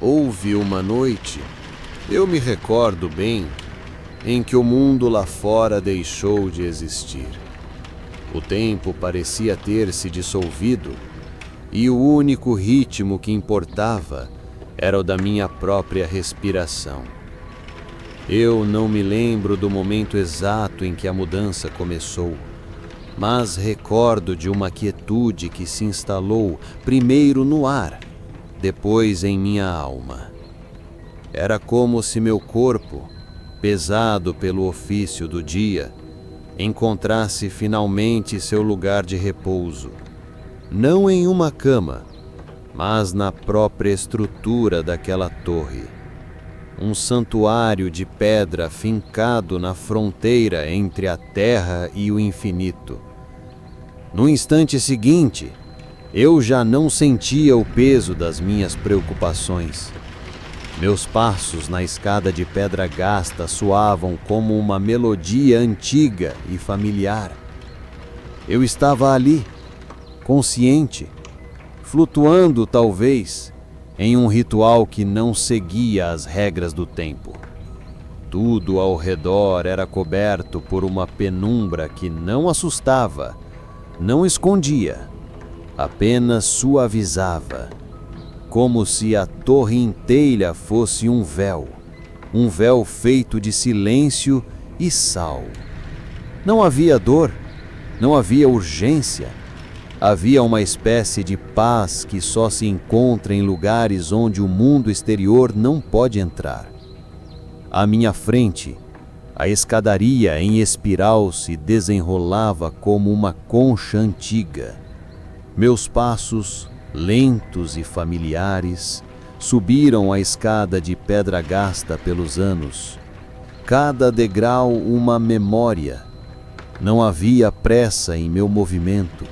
Houve uma noite, eu me recordo bem, em que o mundo lá fora deixou de existir. O tempo parecia ter se dissolvido e o único ritmo que importava era o da minha própria respiração. Eu não me lembro do momento exato em que a mudança começou, mas recordo de uma quietude que se instalou primeiro no ar, depois em minha alma. Era como se meu corpo, pesado pelo ofício do dia, encontrasse finalmente seu lugar de repouso, não em uma cama, mas na própria estrutura daquela torre. Um santuário de pedra fincado na fronteira entre a terra e o infinito. No instante seguinte, eu já não sentia o peso das minhas preocupações. Meus passos na escada de pedra gasta soavam como uma melodia antiga e familiar. Eu estava ali, consciente, flutuando talvez, em um ritual que não seguia as regras do tempo. Tudo ao redor era coberto por uma penumbra que não assustava, não escondia, apenas suavizava, como se a torre inteira fosse um véu feito de silêncio e sal. Não havia dor, não havia urgência, havia uma espécie de paz que só se encontra em lugares onde o mundo exterior não pode entrar. À minha frente, a escadaria em espiral se desenrolava como uma concha antiga. Meus passos, lentos e familiares, subiram a escada de pedra gasta pelos anos. Cada degrau uma memória. Não havia pressa em meu movimento,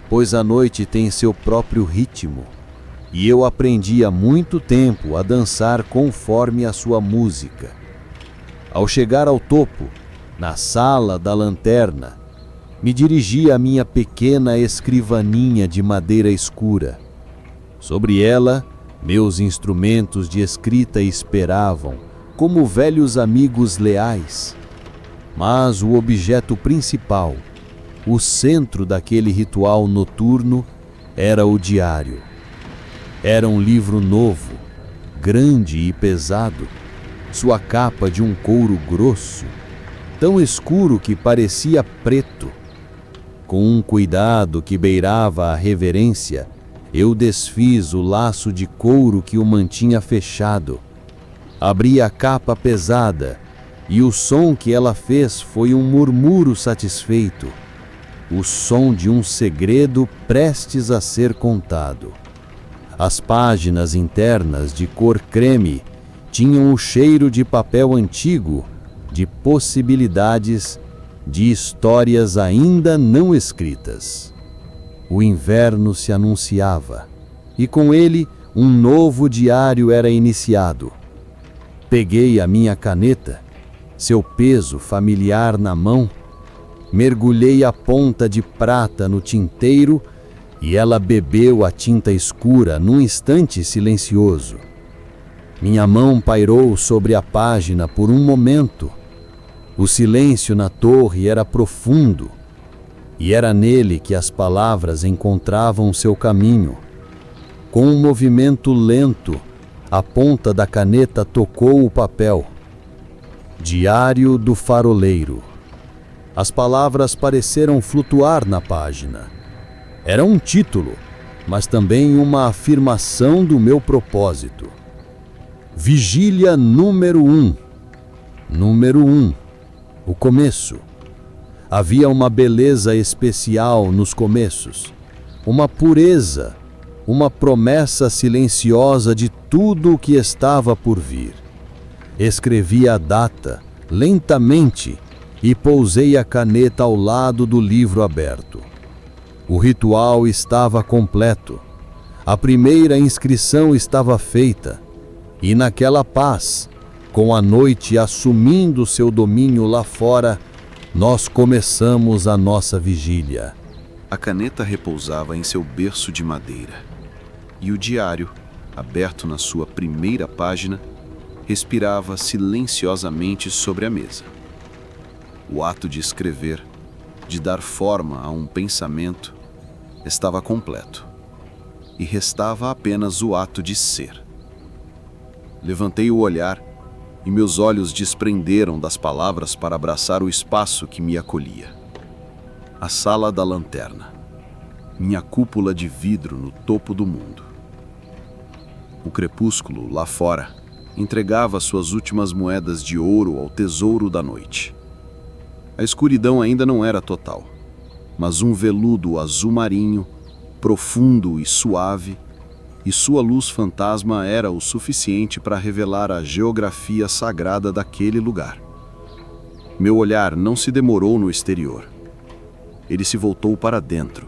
pois a noite tem seu próprio ritmo, e eu aprendi há muito tempo a dançar conforme a sua música. Ao chegar ao topo, na sala da lanterna, me dirigi à minha pequena escrivaninha de madeira escura. Sobre ela, meus instrumentos de escrita esperavam, como velhos amigos leais. Mas o objeto principal, o centro daquele ritual noturno, era o diário. Era um livro novo, grande e pesado, sua capa de um couro grosso, tão escuro que parecia preto. Com um cuidado que beirava a reverência, eu desfiz o laço de couro que o mantinha fechado. Abri a capa pesada, e o som que ela fez foi um murmúrio satisfeito, o som de um segredo prestes a ser contado. As páginas internas de cor creme tinham o cheiro de papel antigo, de possibilidades, de histórias ainda não escritas. O inverno se anunciava, e com ele um novo diário era iniciado. Peguei a minha caneta, seu peso familiar na mão, mergulhei a ponta de prata no tinteiro e ela bebeu a tinta escura num instante silencioso. Minha mão pairou sobre a página por um momento. O silêncio na torre era profundo, e era nele que as palavras encontravam seu caminho. Com um movimento lento, a ponta da caneta tocou o papel. Diário do Faroleiro. As palavras pareceram flutuar na página. Era um título, mas também uma afirmação do meu propósito. Vigília número 1. Número 1. O começo. Havia uma beleza especial nos começos, uma pureza, uma promessa silenciosa de tudo o que estava por vir. Escrevi a data, lentamente, e pousei a caneta ao lado do livro aberto. O ritual estava completo. A primeira inscrição estava feita, e naquela paz, com a noite assumindo seu domínio lá fora, nós começamos a nossa vigília. A caneta repousava em seu berço de madeira, e o diário, aberto na sua primeira página, respirava silenciosamente sobre a mesa. O ato de escrever, de dar forma a um pensamento, estava completo, e restava apenas o ato de ser. Levantei o olhar e meus olhos desprenderam das palavras para abraçar o espaço que me acolhia. A sala da lanterna, minha cúpula de vidro no topo do mundo. O crepúsculo, lá fora, entregava suas últimas moedas de ouro ao tesouro da noite. A escuridão ainda não era total, mas um veludo azul marinho, profundo e suave, e sua luz fantasma era o suficiente para revelar a geografia sagrada daquele lugar. Meu olhar não se demorou no exterior. Ele se voltou para dentro,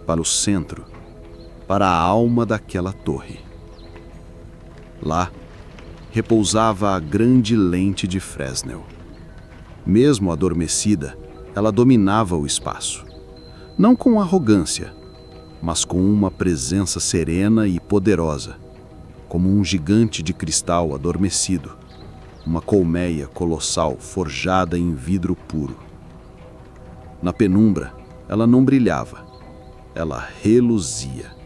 para o centro, para a alma daquela torre. Lá, repousava a grande lente de Fresnel. Mesmo adormecida, ela dominava o espaço. Não com arrogância, mas com uma presença serena e poderosa, como um gigante de cristal adormecido, uma colmeia colossal forjada em vidro puro. Na penumbra, ela não brilhava, ela reluzia.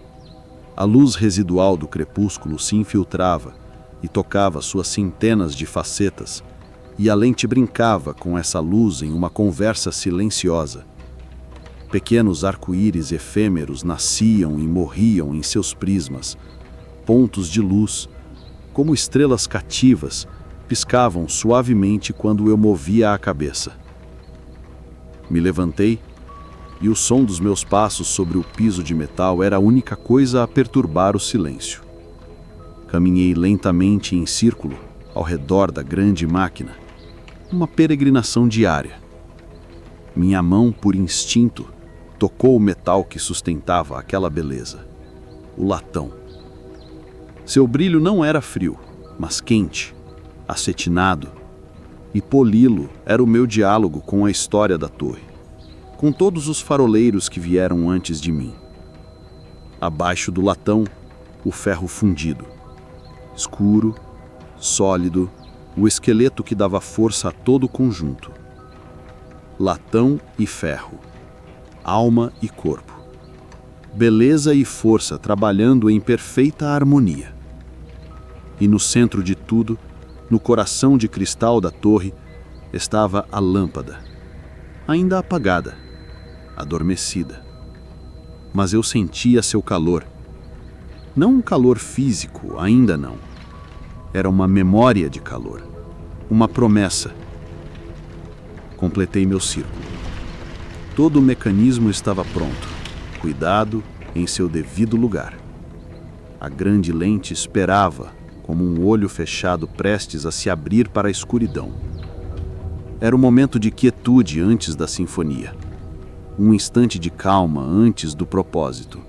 A luz residual do crepúsculo se infiltrava e tocava suas centenas de facetas, e a lente brincava com essa luz em uma conversa silenciosa. Pequenos arco-íris efêmeros nasciam e morriam em seus prismas. Pontos de luz, como estrelas cativas, piscavam suavemente quando eu movia a cabeça. Me levantei, e o som dos meus passos sobre o piso de metal era a única coisa a perturbar o silêncio. Caminhei lentamente em círculo ao redor da grande máquina, uma peregrinação diária. Minha mão, por instinto, tocou o metal que sustentava aquela beleza, o latão. Seu brilho não era frio, mas quente, acetinado, e poli-lo era o meu diálogo com a história da torre, com todos os faroleiros que vieram antes de mim. Abaixo do latão, o ferro fundido, escuro, sólido, o esqueleto que dava força a todo o conjunto. Latão e ferro, alma e corpo, beleza e força trabalhando em perfeita harmonia. E no centro de tudo, no coração de cristal da torre, estava a lâmpada, ainda apagada, adormecida. Mas eu sentia seu calor. Não um calor físico, ainda não. Era uma memória de calor, uma promessa. Completei meu círculo. Todo o mecanismo estava pronto, cuidado em seu devido lugar. A grande lente esperava, como um olho fechado prestes a se abrir para a escuridão. Era um momento de quietude antes da sinfonia. Um instante de calma antes do propósito.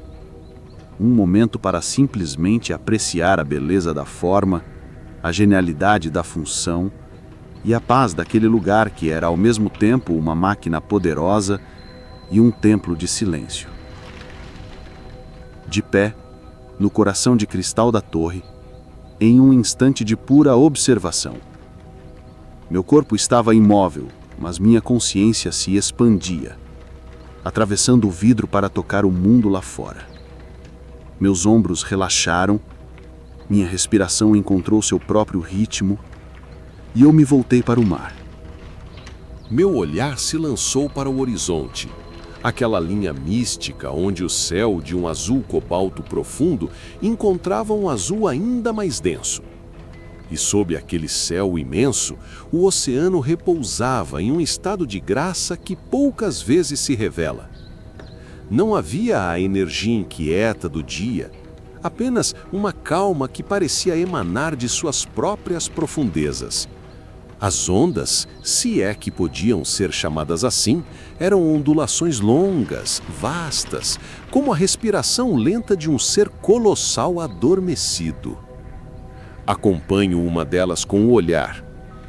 Um momento para simplesmente apreciar a beleza da forma, a genialidade da função e a paz daquele lugar que era ao mesmo tempo uma máquina poderosa e um templo de silêncio. De pé, no coração de cristal da torre, em um instante de pura observação. Meu corpo estava imóvel, mas minha consciência se expandia, atravessando o vidro para tocar o mundo lá fora. Meus ombros relaxaram, minha respiração encontrou seu próprio ritmo, e eu me voltei para o mar. Meu olhar se lançou para o horizonte, aquela linha mística onde o céu de um azul cobalto profundo encontrava um azul ainda mais denso. E sob aquele céu imenso, o oceano repousava em um estado de graça que poucas vezes se revela. Não havia a energia inquieta do dia, apenas uma calma que parecia emanar de suas próprias profundezas. As ondas, se é que podiam ser chamadas assim, eram ondulações longas, vastas, como a respiração lenta de um ser colossal adormecido. Acompanho uma delas com o olhar.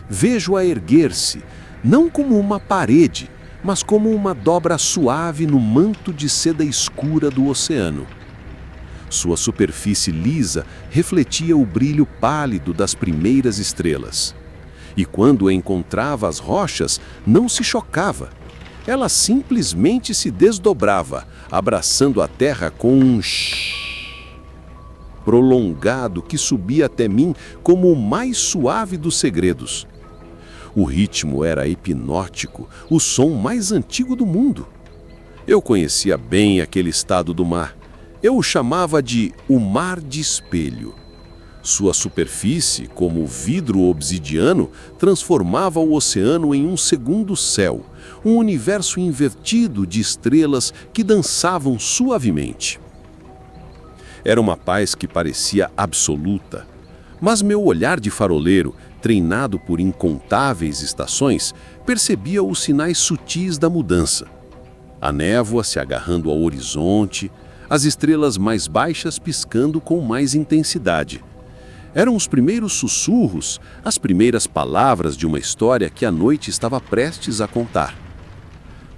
Vejo-a erguer-se, não como uma parede, mas como uma dobra suave no manto de seda escura do oceano. Sua superfície lisa refletia o brilho pálido das primeiras estrelas. E quando encontrava as rochas, não se chocava. Ela simplesmente se desdobrava, abraçando a terra com um prolongado que subia até mim como o mais suave dos segredos. O ritmo era hipnótico, o som mais antigo do mundo. Eu conhecia bem aquele estado do mar. Eu o chamava de o mar de espelho. Sua superfície, como vidro obsidiano, transformava o oceano em um segundo céu, um universo invertido de estrelas que dançavam suavemente. Era uma paz que parecia absoluta, mas meu olhar de faroleiro, treinado por incontáveis estações, percebia os sinais sutis da mudança. A névoa se agarrando ao horizonte, as estrelas mais baixas piscando com mais intensidade. Eram os primeiros sussurros, as primeiras palavras de uma história que a noite estava prestes a contar.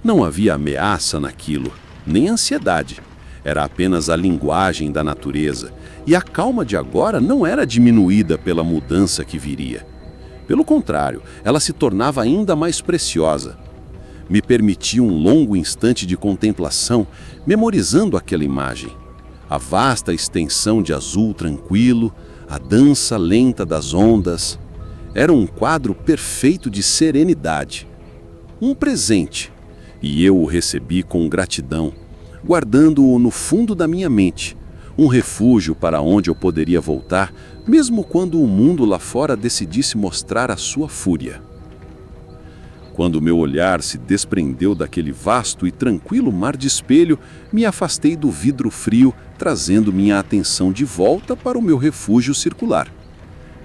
Não havia ameaça naquilo, nem ansiedade. Era apenas a linguagem da natureza, e a calma de agora não era diminuída pela mudança que viria. Pelo contrário, ela se tornava ainda mais preciosa. Me permitia um longo instante de contemplação, memorizando aquela imagem. A vasta extensão de azul tranquilo, a dança lenta das ondas. Era um quadro perfeito de serenidade. Um presente, e eu o recebi com gratidão, guardando-o no fundo da minha mente, um refúgio para onde eu poderia voltar, mesmo quando o mundo lá fora decidisse mostrar a sua fúria. Quando meu olhar se desprendeu daquele vasto e tranquilo mar de espelho, me afastei do vidro frio, trazendo minha atenção de volta para o meu refúgio circular.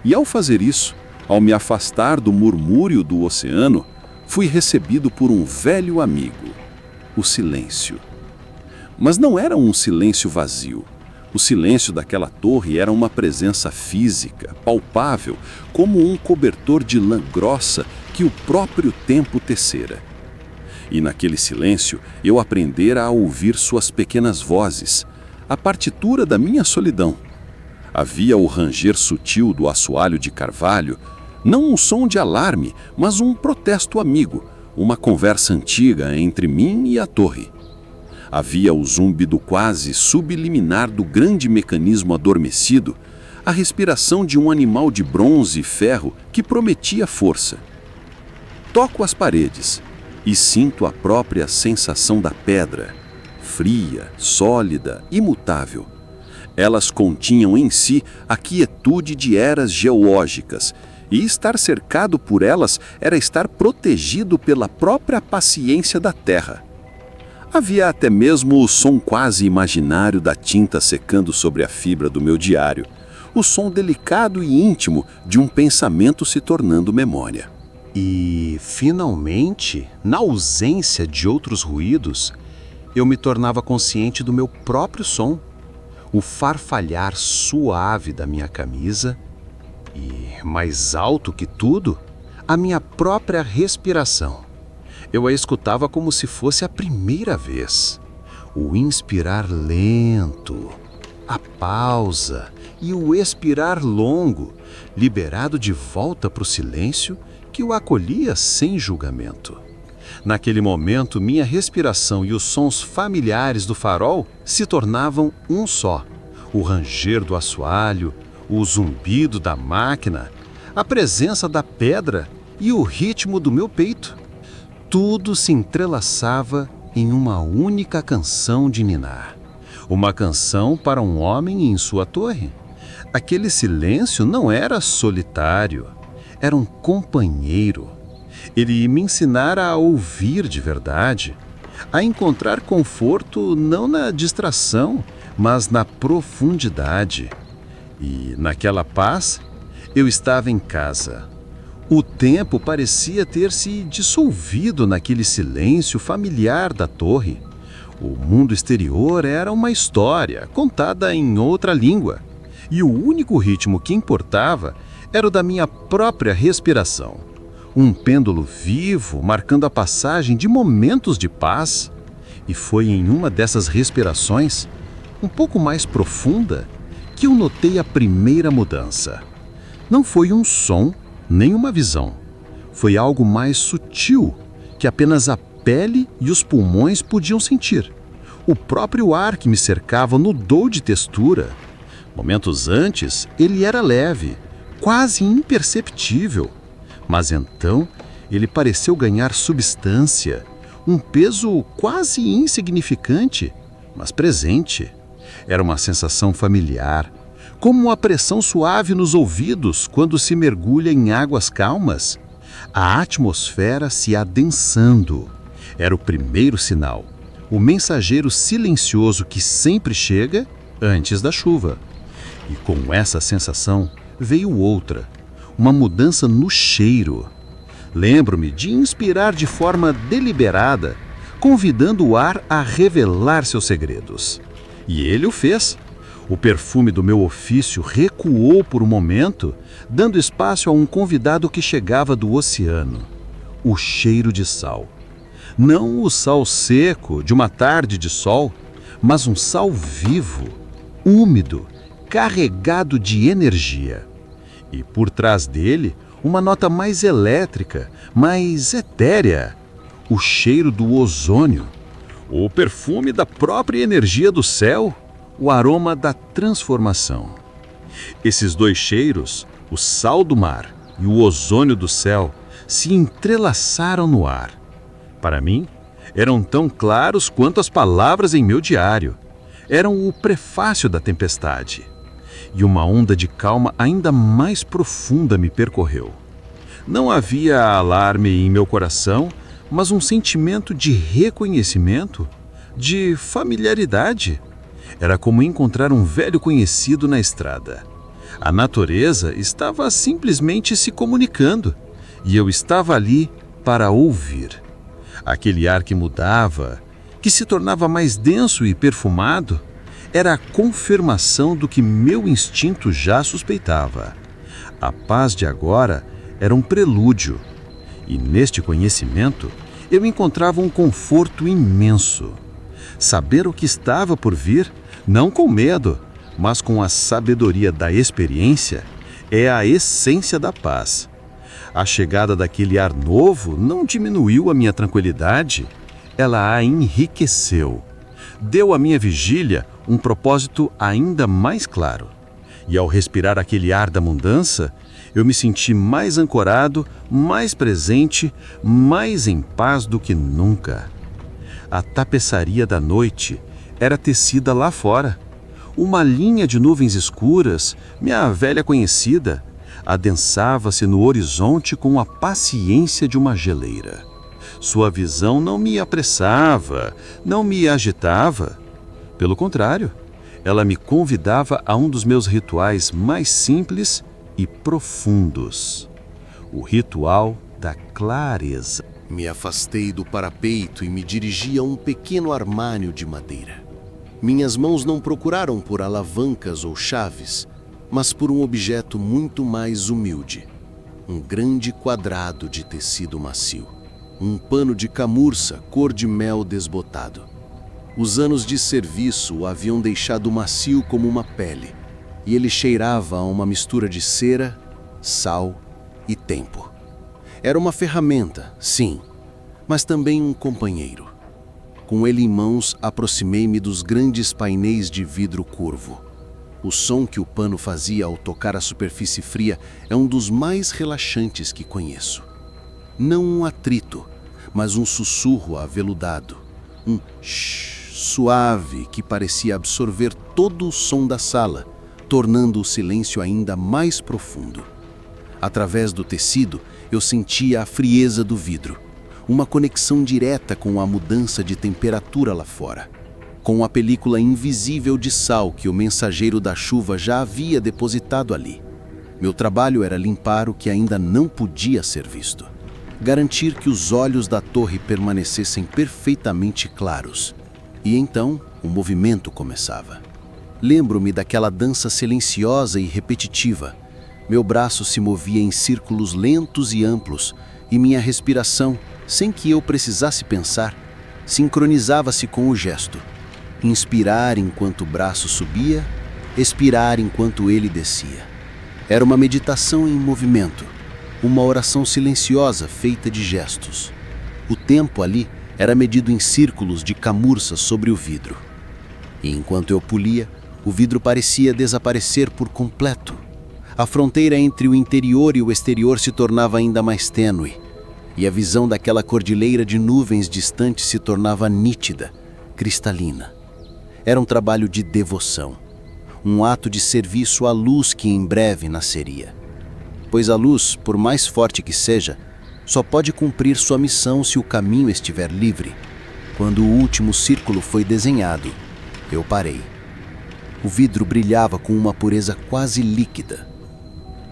E ao fazer isso, ao me afastar do murmúrio do oceano, fui recebido por um velho amigo, o silêncio. Mas não era um silêncio vazio. O silêncio daquela torre era uma presença física, palpável, como um cobertor de lã grossa que o próprio tempo tecera. E naquele silêncio eu aprendera a ouvir suas pequenas vozes, a partitura da minha solidão. Havia o ranger sutil do assoalho de carvalho, não um som de alarme, mas um protesto amigo, uma conversa antiga entre mim e a torre. Havia o zumbido quase subliminar do grande mecanismo adormecido, a respiração de um animal de bronze e ferro que prometia força. Toco as paredes e sinto a própria sensação da pedra, fria, sólida, imutável. Elas continham em si a quietude de eras geológicas, e estar cercado por elas era estar protegido pela própria paciência da terra. Havia até mesmo o som quase imaginário da tinta secando sobre a fibra do meu diário, o som delicado e íntimo de um pensamento se tornando memória. E, finalmente, na ausência de outros ruídos, eu me tornava consciente do meu próprio som, o farfalhar suave da minha camisa e, mais alto que tudo, a minha própria respiração. Eu a escutava como se fosse a primeira vez. O inspirar lento, a pausa e o expirar longo, liberado de volta para o silêncio que o acolhia sem julgamento. Naquele momento, minha respiração e os sons familiares do farol se tornavam um só. O ranger do assoalho, o zumbido da máquina, a presença da pedra e o ritmo do meu peito. Tudo se entrelaçava em uma única canção de ninar. Uma canção para um homem em sua torre. Aquele silêncio não era solitário, era um companheiro. Ele me ensinara a ouvir de verdade, a encontrar conforto não na distração, mas na profundidade. E naquela paz, eu estava em casa. O tempo parecia ter se dissolvido naquele silêncio familiar da torre. O mundo exterior era uma história contada em outra língua, e o único ritmo que importava era o da minha própria respiração. Um pêndulo vivo marcando a passagem de momentos de paz. E foi em uma dessas respirações, um pouco mais profunda, que eu notei a primeira mudança. Não foi um som, nem uma visão. Foi algo mais sutil, que apenas a pele e os pulmões podiam sentir. O próprio ar que me cercava mudou de textura. Momentos antes, ele era leve, quase imperceptível. Mas então, ele pareceu ganhar substância, um peso quase insignificante, mas presente. Era uma sensação familiar, como uma pressão suave nos ouvidos quando se mergulha em águas calmas. A atmosfera se adensando. Era o primeiro sinal, o mensageiro silencioso que sempre chega antes da chuva. E com essa sensação veio outra, uma mudança no cheiro. Lembro-me de inspirar de forma deliberada, convidando o ar a revelar seus segredos. E ele o fez. O perfume do meu ofício recuou por um momento, dando espaço a um convidado que chegava do oceano. O cheiro de sal. Não o sal seco de uma tarde de sol, mas um sal vivo, úmido, carregado de energia. E por trás dele, uma nota mais elétrica, mais etérea, o cheiro do ozônio, o perfume da própria energia do céu, o aroma da transformação. Esses dois cheiros, o sal do mar e o ozônio do céu, se entrelaçaram no ar. Para mim, eram tão claros quanto as palavras em meu diário. Eram o prefácio da tempestade. E uma onda de calma ainda mais profunda me percorreu. Não havia alarme em meu coração, mas um sentimento de reconhecimento, de familiaridade. Era como encontrar um velho conhecido na estrada. A natureza estava simplesmente se comunicando, e eu estava ali para ouvir. Aquele ar que mudava, que se tornava mais denso e perfumado, era a confirmação do que meu instinto já suspeitava. A paz de agora era um prelúdio, e neste conhecimento eu encontrava um conforto imenso. Saber o que estava por vir, não com medo, mas com a sabedoria da experiência, é a essência da paz. A chegada daquele ar novo não diminuiu a minha tranquilidade, ela a enriqueceu. Deu à minha vigília um propósito ainda mais claro. E ao respirar aquele ar da mudança, eu me senti mais ancorado, mais presente, mais em paz do que nunca. A tapeçaria da noite era tecida lá fora. Uma linha de nuvens escuras, minha velha conhecida, adensava-se no horizonte com a paciência de uma geleira. Sua visão não me apressava, não me agitava. Pelo contrário, ela me convidava a um dos meus rituais mais simples e profundos. O ritual da clareza. Me afastei do parapeito e me dirigi a um pequeno armário de madeira. Minhas mãos não procuraram por alavancas ou chaves, mas por um objeto muito mais humilde. Um grande quadrado de tecido macio. Um pano de camurça cor de mel desbotado. Os anos de serviço o haviam deixado macio como uma pele, e ele cheirava a uma mistura de cera, sal e tempo. Era uma ferramenta, sim, mas também um companheiro. Com ele em mãos, aproximei-me dos grandes painéis de vidro curvo. O som que o pano fazia ao tocar a superfície fria é um dos mais relaxantes que conheço. Não um atrito, mas um sussurro aveludado, um shh suave que parecia absorver todo o som da sala, tornando o silêncio ainda mais profundo. Através do tecido, eu sentia a frieza do vidro, uma conexão direta com a mudança de temperatura lá fora, com a película invisível de sal que o mensageiro da chuva já havia depositado ali. Meu trabalho era limpar o que ainda não podia ser visto, garantir que os olhos da torre permanecessem perfeitamente claros. E então, o movimento começava. Lembro-me daquela dança silenciosa e repetitiva. Meu braço se movia em círculos lentos e amplos, e minha respiração, sem que eu precisasse pensar, sincronizava-se com o gesto. Inspirar enquanto o braço subia, expirar enquanto ele descia. Era uma meditação em movimento, uma oração silenciosa feita de gestos. O tempo ali era medido em círculos de camurça sobre o vidro. E enquanto eu polia, o vidro parecia desaparecer por completo. A fronteira entre o interior e o exterior se tornava ainda mais tênue, e a visão daquela cordilheira de nuvens distantes se tornava nítida, cristalina. Era um trabalho de devoção, um ato de serviço à luz que em breve nasceria. Pois a luz, por mais forte que seja, só pode cumprir sua missão se o caminho estiver livre. Quando o último círculo foi desenhado, eu parei. O vidro brilhava com uma pureza quase líquida.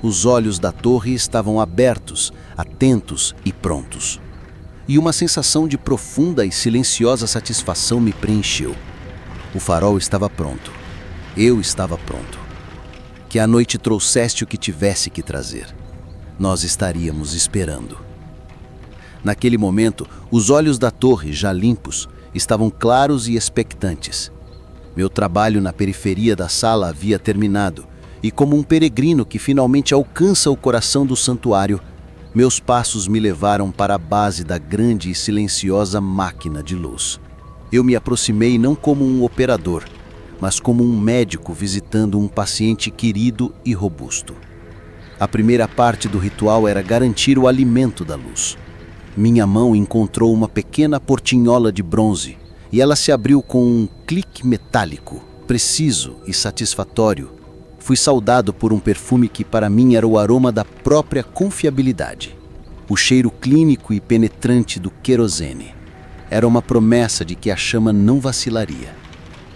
Os olhos da torre estavam abertos, atentos e prontos. E uma sensação de profunda e silenciosa satisfação me preencheu. O farol estava pronto. Eu estava pronto. Que a noite trouxesse o que tivesse que trazer. Nós estaríamos esperando. Naquele momento, os olhos da torre, já limpos, estavam claros e expectantes. Meu trabalho na periferia da sala havia terminado, e como um peregrino que finalmente alcança o coração do santuário, meus passos me levaram para a base da grande e silenciosa máquina de luz. Eu me aproximei não como um operador, mas como um médico visitando um paciente querido e robusto. A primeira parte do ritual era garantir o alimento da luz. Minha mão encontrou uma pequena portinhola de bronze e ela se abriu com um clique metálico, preciso e satisfatório. Fui saudado por um perfume que para mim era o aroma da própria confiabilidade. O cheiro clínico e penetrante do querosene. Era uma promessa de que a chama não vacilaria.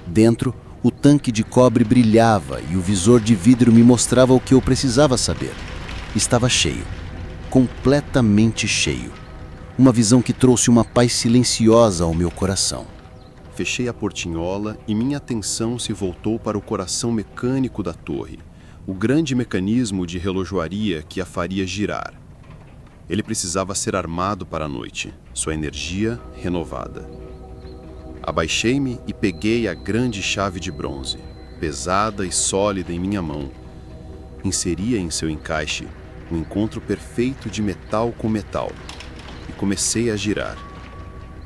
Dentro, o tanque de cobre brilhava e o visor de vidro me mostrava o que eu precisava saber. Estava cheio. Completamente cheio. Uma visão que trouxe uma paz silenciosa ao meu coração. Fechei a portinhola e minha atenção se voltou para o coração mecânico da torre, o grande mecanismo de relojoaria que a faria girar. Ele precisava ser armado para a noite, sua energia renovada. Abaixei-me e peguei a grande chave de bronze, pesada e sólida em minha mão. Inseria em seu encaixe um encontro perfeito de metal com metal e comecei a girar.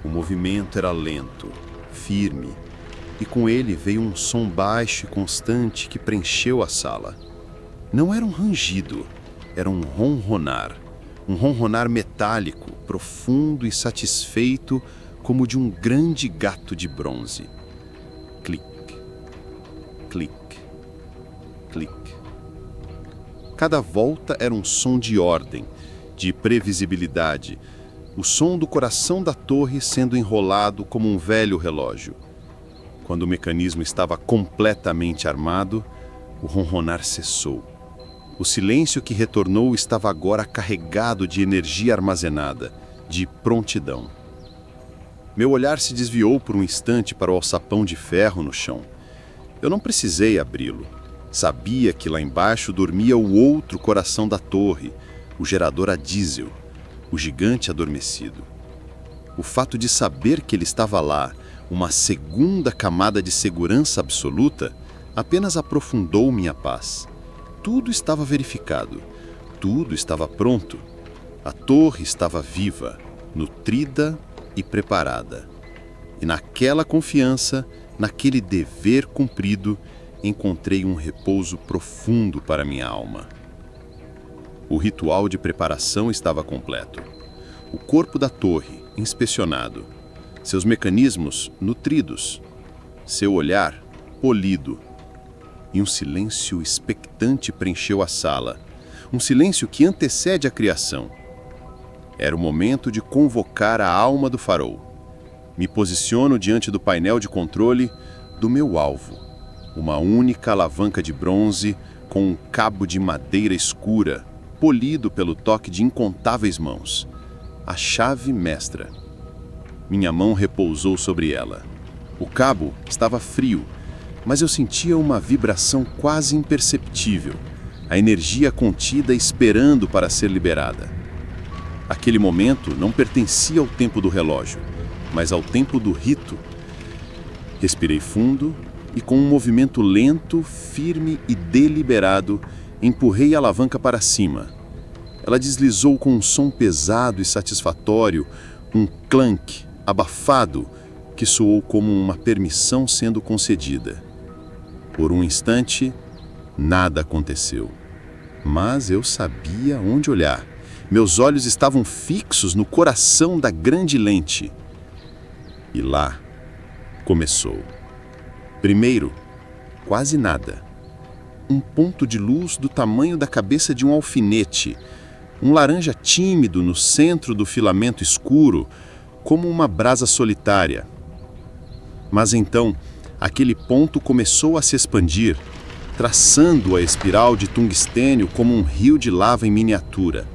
O movimento era lento, firme, e com ele veio um som baixo e constante que preencheu a sala. Não era um rangido, era um ronronar metálico, profundo e satisfeito como de um grande gato de bronze. Clique, clique, clique. Cada volta era um som de ordem, de previsibilidade, o som do coração da torre sendo enrolado como um velho relógio. Quando o mecanismo estava completamente armado, o ronronar cessou. O silêncio que retornou estava agora carregado de energia armazenada, de prontidão. Meu olhar se desviou por um instante para o alçapão de ferro no chão. Eu não precisei abri-lo. Sabia que lá embaixo dormia o outro coração da torre, o gerador a diesel. O gigante adormecido. O fato de saber que ele estava lá, uma segunda camada de segurança absoluta, apenas aprofundou minha paz. Tudo estava verificado, tudo estava pronto. A torre estava viva, nutrida e preparada. E naquela confiança, naquele dever cumprido, encontrei um repouso profundo para minha alma. O ritual de preparação estava completo. O corpo da torre, inspecionado. Seus mecanismos, nutridos. Seu olhar, polido. E um silêncio expectante preencheu a sala. Um silêncio que antecede a criação. Era o momento de convocar a alma do farol. Me posiciono diante do painel de controle do meu alvo. Uma única alavanca de bronze com um cabo de madeira escura, polido pelo toque de incontáveis mãos. A chave mestra. Minha mão repousou sobre ela. O cabo estava frio, mas eu sentia uma vibração quase imperceptível, a energia contida esperando para ser liberada. Aquele momento não pertencia ao tempo do relógio, mas ao tempo do rito. Respirei fundo e, com um movimento lento, firme e deliberado, empurrei a alavanca para cima. Ela deslizou com um som pesado e satisfatório, um clank abafado que soou como uma permissão sendo concedida. Por um instante, nada aconteceu. Mas eu sabia onde olhar. Meus olhos estavam fixos no coração da grande lente. E lá começou. Primeiro, quase nada. Um ponto de luz do tamanho da cabeça de um alfinete, um laranja tímido no centro do filamento escuro, como uma brasa solitária. Mas então, aquele ponto começou a se expandir, traçando a espiral de tungstênio como um rio de lava em miniatura.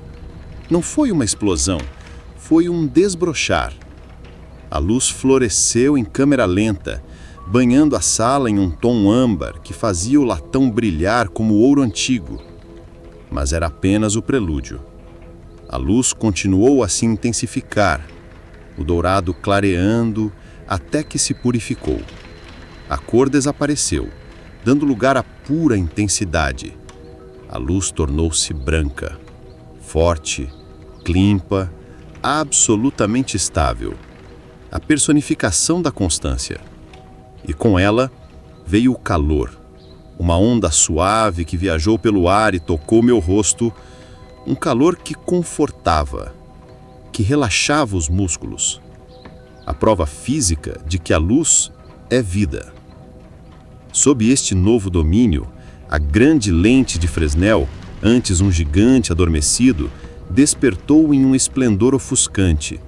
Não foi uma explosão, foi um desbrochar. A luz floresceu em câmera lenta, banhando a sala em um tom âmbar que fazia o latão brilhar como ouro antigo. Mas era apenas o prelúdio. A luz continuou a se intensificar, o dourado clareando até que se purificou. A cor desapareceu, dando lugar à pura intensidade. A luz tornou-se branca, forte, limpa, absolutamente estável. A personificação da constância. E com ela veio o calor, uma onda suave que viajou pelo ar e tocou meu rosto, um calor que confortava, que relaxava os músculos. A prova física de que a luz é vida. Sob este novo domínio, a grande lente de Fresnel, antes um gigante adormecido, despertou em um esplendor ofuscante.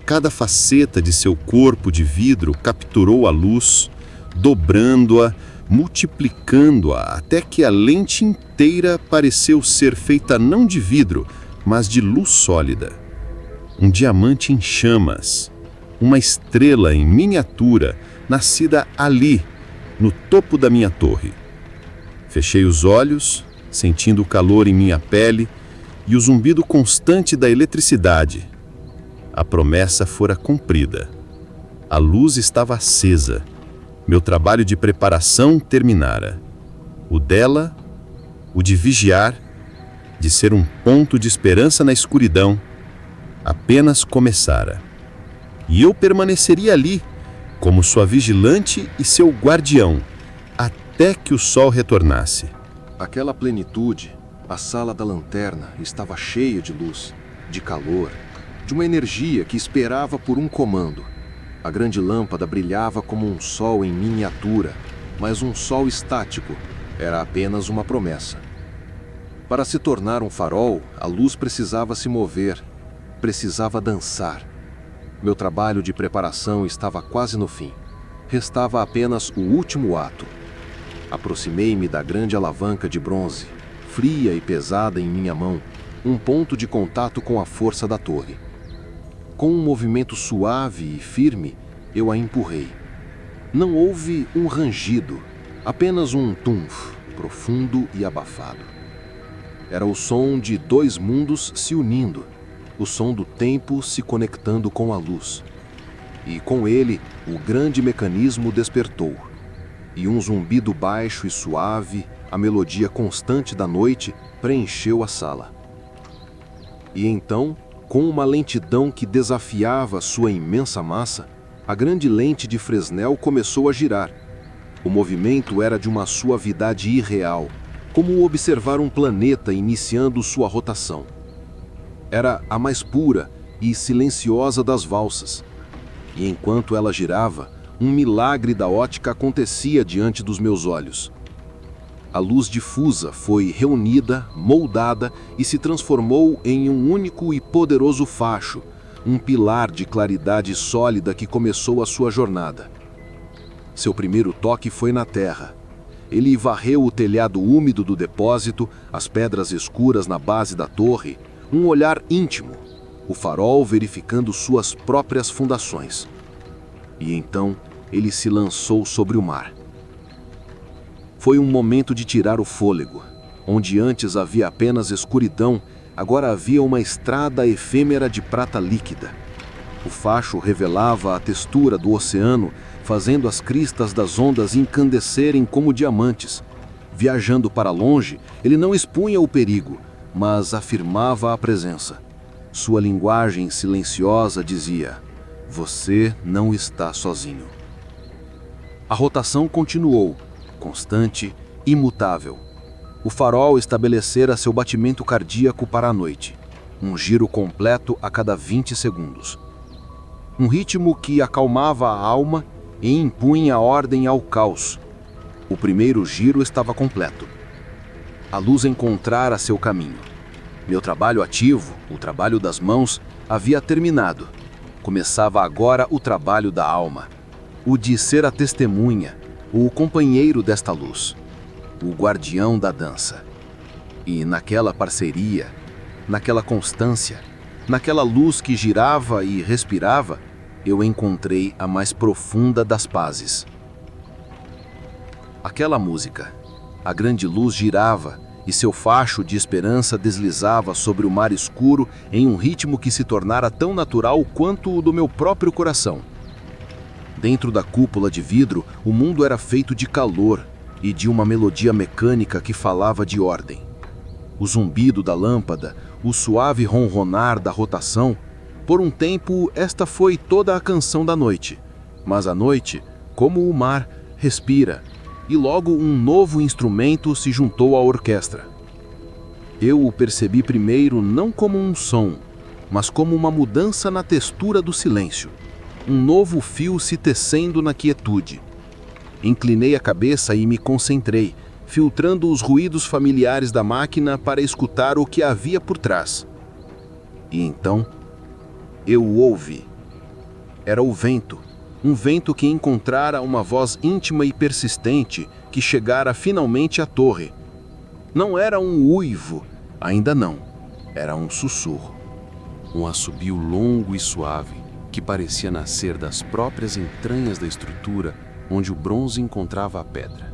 Cada faceta de seu corpo de vidro capturou a luz, dobrando-a, multiplicando-a, até que a lente inteira pareceu ser feita não de vidro, mas de luz sólida. Um diamante em chamas, uma estrela em miniatura, nascida ali, no topo da minha torre. Fechei os olhos, sentindo o calor em minha pele e o zumbido constante da eletricidade. A promessa fora cumprida. A luz estava acesa. Meu trabalho de preparação terminara. O dela, o de vigiar, de ser um ponto de esperança na escuridão, apenas começara. E eu permaneceria ali, como sua vigilante e seu guardião, até que o sol retornasse. Aquela plenitude, a sala da lanterna estava cheia de luz, de calor, de uma energia que esperava por um comando. A grande lâmpada brilhava como um sol em miniatura, mas um sol estático era apenas uma promessa. Para se tornar um farol, a luz precisava se mover, precisava dançar. Meu trabalho de preparação estava quase no fim. Restava apenas o último ato. Aproximei-me da grande alavanca de bronze, fria e pesada em minha mão, um ponto de contato com a força da torre. Com um movimento suave e firme, eu a empurrei. Não houve um rangido, apenas um tumf, profundo e abafado. Era o som de dois mundos se unindo, o som do tempo se conectando com a luz. E com ele, o grande mecanismo despertou. E um zumbido baixo e suave, a melodia constante da noite, preencheu a sala. E então, com uma lentidão que desafiava sua imensa massa, a grande lente de Fresnel começou a girar. O movimento era de uma suavidade irreal, como observar um planeta iniciando sua rotação. Era a mais pura e silenciosa das valsas. E enquanto ela girava, um milagre da ótica acontecia diante dos meus olhos. A luz difusa foi reunida, moldada e se transformou em um único e poderoso facho, um pilar de claridade sólida que começou a sua jornada. Seu primeiro toque foi na terra. Ele varreu o telhado úmido do depósito, as pedras escuras na base da torre, um olhar íntimo, o farol verificando suas próprias fundações. E então ele se lançou sobre o mar. Foi um momento de tirar o fôlego. Onde antes havia apenas escuridão, agora havia uma estrada efêmera de prata líquida. O facho revelava a textura do oceano, fazendo as cristas das ondas encandecerem como diamantes. Viajando para longe, ele não expunha o perigo, mas afirmava a presença. Sua linguagem silenciosa dizia: "Você não está sozinho." A rotação continuou, constante, imutável. O farol estabelecera seu batimento cardíaco para a noite, um giro completo a cada 20 segundos. Um ritmo que acalmava a alma e impunha ordem ao caos. O primeiro giro estava completo. A luz encontrara seu caminho. Meu trabalho ativo, o trabalho das mãos, havia terminado. Começava agora o trabalho da alma, o de ser a testemunha, o companheiro desta luz, o guardião da dança. E naquela parceria, naquela constância, naquela luz que girava e respirava, eu encontrei a mais profunda das pazes. Aquela música, a grande luz girava e seu facho de esperança deslizava sobre o mar escuro em um ritmo que se tornara tão natural quanto o do meu próprio coração. Dentro da cúpula de vidro, o mundo era feito de calor e de uma melodia mecânica que falava de ordem. O zumbido da lâmpada, o suave ronronar da rotação, por um tempo esta foi toda a canção da noite. Mas a noite, como o mar, respira, e logo um novo instrumento se juntou à orquestra. Eu o percebi primeiro não como um som, mas como uma mudança na textura do silêncio, um novo fio se tecendo na quietude. Inclinei a cabeça e me concentrei, filtrando os ruídos familiares da máquina para escutar o que havia por trás. E então, eu o ouvi. Era o vento, um vento que encontrara uma voz íntima e persistente que chegara finalmente à torre. Não era um uivo, ainda não, era um sussurro. Um assobio longo e suave que parecia nascer das próprias entranhas da estrutura onde o bronze encontrava a pedra.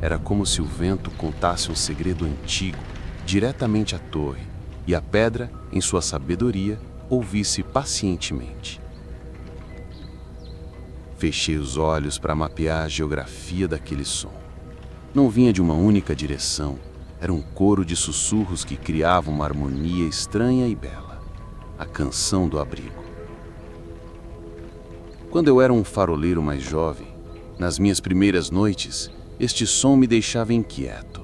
Era como se o vento contasse um segredo antigo diretamente à torre e a pedra, em sua sabedoria, ouvisse pacientemente. Fechei os olhos para mapear a geografia daquele som. Não vinha de uma única direção, era um coro de sussurros que criavam uma harmonia estranha e bela, a canção do abrigo. Quando eu era um faroleiro mais jovem, nas minhas primeiras noites, este som me deixava inquieto.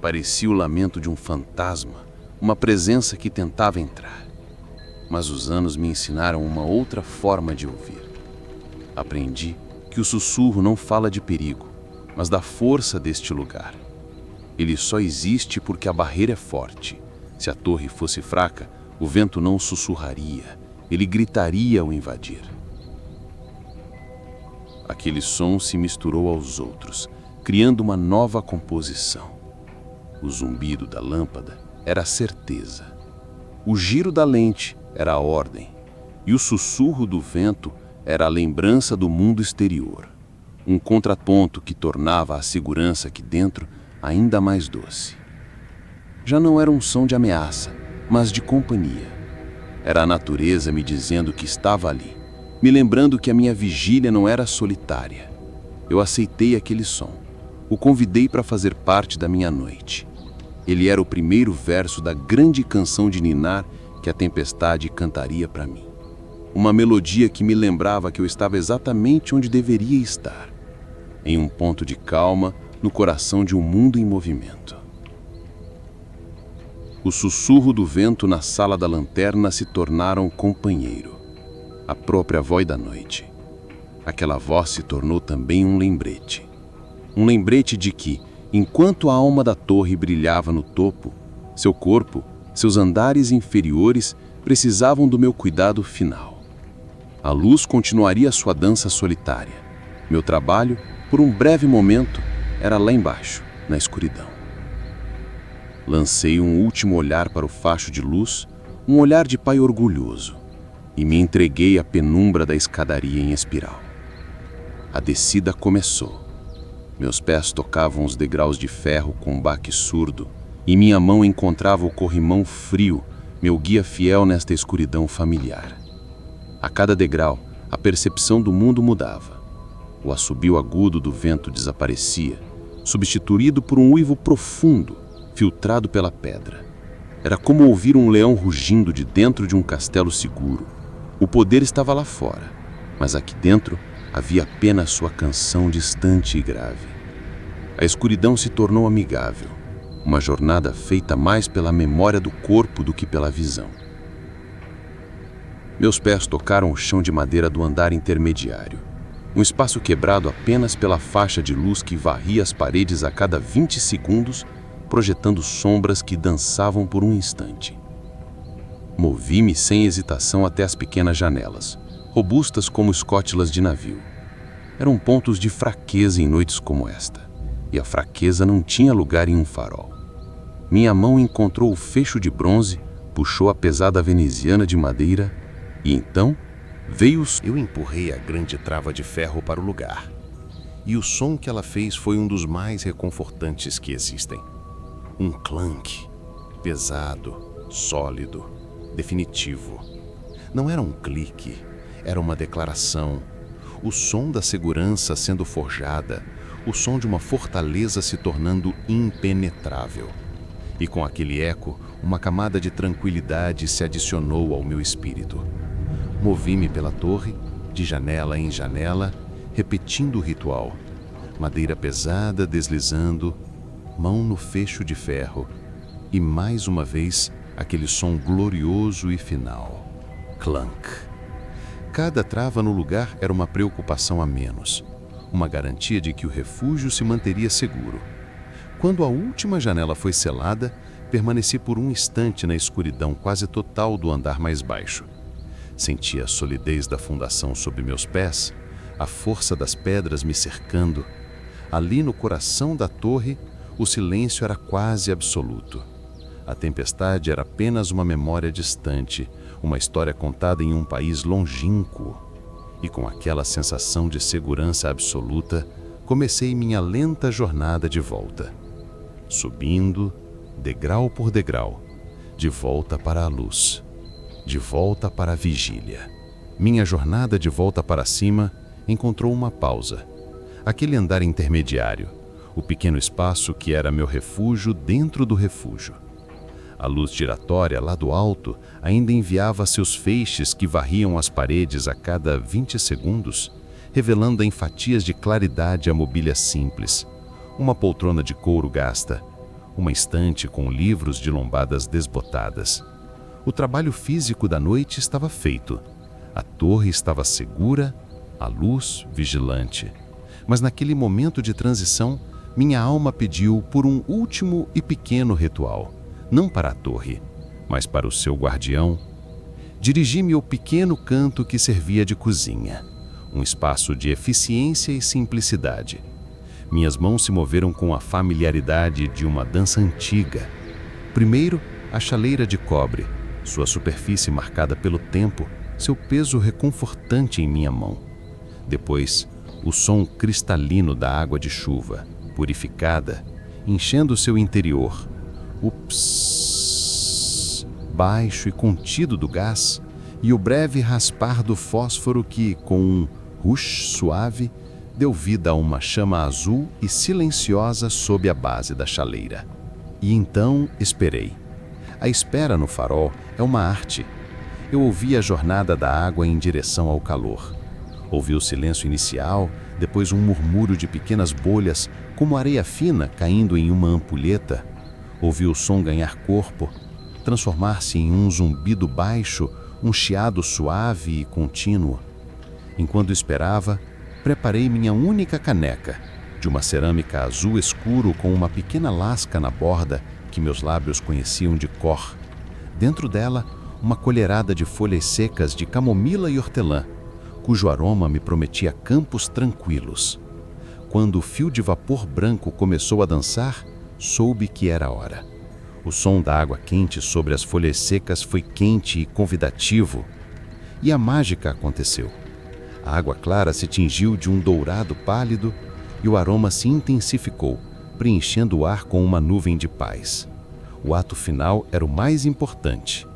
Parecia o lamento de um fantasma, uma presença que tentava entrar. Mas os anos me ensinaram uma outra forma de ouvir. Aprendi que o sussurro não fala de perigo, mas da força deste lugar. Ele só existe porque a barreira é forte. Se a torre fosse fraca, o vento não sussurraria, ele gritaria ao invadir. Aquele som se misturou aos outros, criando uma nova composição. O zumbido da lâmpada era a certeza. O giro da lente era a ordem. E o sussurro do vento era a lembrança do mundo exterior. Um contraponto que tornava a segurança aqui dentro ainda mais doce. Já não era um som de ameaça, mas de companhia. Era a natureza me dizendo que estava ali, me lembrando que a minha vigília não era solitária. Eu aceitei aquele som, o convidei para fazer parte da minha noite. Ele era o primeiro verso da grande canção de ninar que a tempestade cantaria para mim. Uma melodia que me lembrava que eu estava exatamente onde deveria estar, em um ponto de calma, no coração de um mundo em movimento. O sussurro do vento na sala da lanterna se tornaram companheiro, a própria voz da noite. Aquela voz se tornou também um lembrete. Um lembrete de que, enquanto a alma da torre brilhava no topo, seu corpo, seus andares inferiores precisavam do meu cuidado final. A luz continuaria sua dança solitária. Meu trabalho, por um breve momento, era lá embaixo, na escuridão. Lancei um último olhar para o facho de luz, um olhar de pai orgulhoso, e me entreguei à penumbra da escadaria em espiral. A descida começou. Meus pés tocavam os degraus de ferro com um baque surdo, e minha mão encontrava o corrimão frio, meu guia fiel nesta escuridão familiar. A cada degrau, a percepção do mundo mudava. O assobio agudo do vento desaparecia, substituído por um uivo profundo, filtrado pela pedra. Era como ouvir um leão rugindo de dentro de um castelo seguro. O poder estava lá fora, mas aqui dentro havia apenas sua canção distante e grave. A escuridão se tornou amigável, uma jornada feita mais pela memória do corpo do que pela visão. Meus pés tocaram o chão de madeira do andar intermediário, um espaço quebrado apenas pela faixa de luz que varria as paredes a cada 20 segundos, projetando sombras que dançavam por um instante. Movi-me sem hesitação até as pequenas janelas, robustas como escótilas de navio. Eram pontos de fraqueza em noites como esta, e a fraqueza não tinha lugar em um farol. Minha mão encontrou o fecho de bronze, puxou a pesada veneziana de madeira, e então veio... Eu empurrei a grande trava de ferro para o lugar, e o som que ela fez foi um dos mais reconfortantes que existem. Um clank, pesado, sólido, definitivo. Não era um clique, era uma declaração. O som da segurança sendo forjada, o som de uma fortaleza se tornando impenetrável. E com aquele eco, uma camada de tranquilidade se adicionou ao meu espírito. Movi-me pela torre, de janela em janela, repetindo o ritual. Madeira pesada deslizando, mão no fecho de ferro, e mais uma vez aquele som glorioso e final. Clank. Cada trava no lugar era uma preocupação a menos, uma garantia de que o refúgio se manteria seguro. Quando a última janela foi selada, permaneci por um instante na escuridão quase total do andar mais baixo. Senti a solidez da fundação sob meus pés, a força das pedras me cercando. Ali no coração da torre, o silêncio era quase absoluto. A tempestade era apenas uma memória distante, uma história contada em um país longínquo. E com aquela sensação de segurança absoluta, comecei minha lenta jornada de volta. Subindo, degrau por degrau, de volta para a luz, de volta para a vigília. Minha jornada de volta para cima encontrou uma pausa. Aquele andar intermediário, o pequeno espaço que era meu refúgio dentro do refúgio. A luz giratória lá do alto ainda enviava seus feixes que varriam as paredes a cada 20 segundos, revelando em fatias de claridade a mobília simples, uma poltrona de couro gasta, uma estante com livros de lombadas desbotadas. O trabalho físico da noite estava feito. A torre estava segura, a luz vigilante. Mas naquele momento de transição, minha alma pediu por um último e pequeno ritual, não para a torre, mas para o seu guardião. Dirigi-me ao pequeno canto que servia de cozinha, um espaço de eficiência e simplicidade. Minhas mãos se moveram com a familiaridade de uma dança antiga. Primeiro, a chaleira de cobre, sua superfície marcada pelo tempo, seu peso reconfortante em minha mão. Depois, o som cristalino da água de chuva, purificada, enchendo seu interior. O psss, baixo e contido do gás, e o breve raspar do fósforo que, com um rush suave, deu vida a uma chama azul e silenciosa sob a base da chaleira. E então esperei. A espera no farol é uma arte. Eu ouvi a jornada da água em direção ao calor. Ouvi o silêncio inicial, depois um murmúrio de pequenas bolhas, como areia fina caindo em uma ampulheta. Ouvi o som ganhar corpo, transformar-se em um zumbido baixo, um chiado suave e contínuo. Enquanto esperava, preparei minha única caneca, de uma cerâmica azul escuro com uma pequena lasca na borda que meus lábios conheciam de cor. Dentro dela, uma colherada de folhas secas de camomila e hortelã, cujo aroma me prometia campos tranquilos. Quando o fio de vapor branco começou a dançar, soube que era a hora. O som da água quente sobre as folhas secas foi quente e convidativo. E a mágica aconteceu. A água clara se tingiu de um dourado pálido e o aroma se intensificou, preenchendo o ar com uma nuvem de paz. O ato final era o mais importante.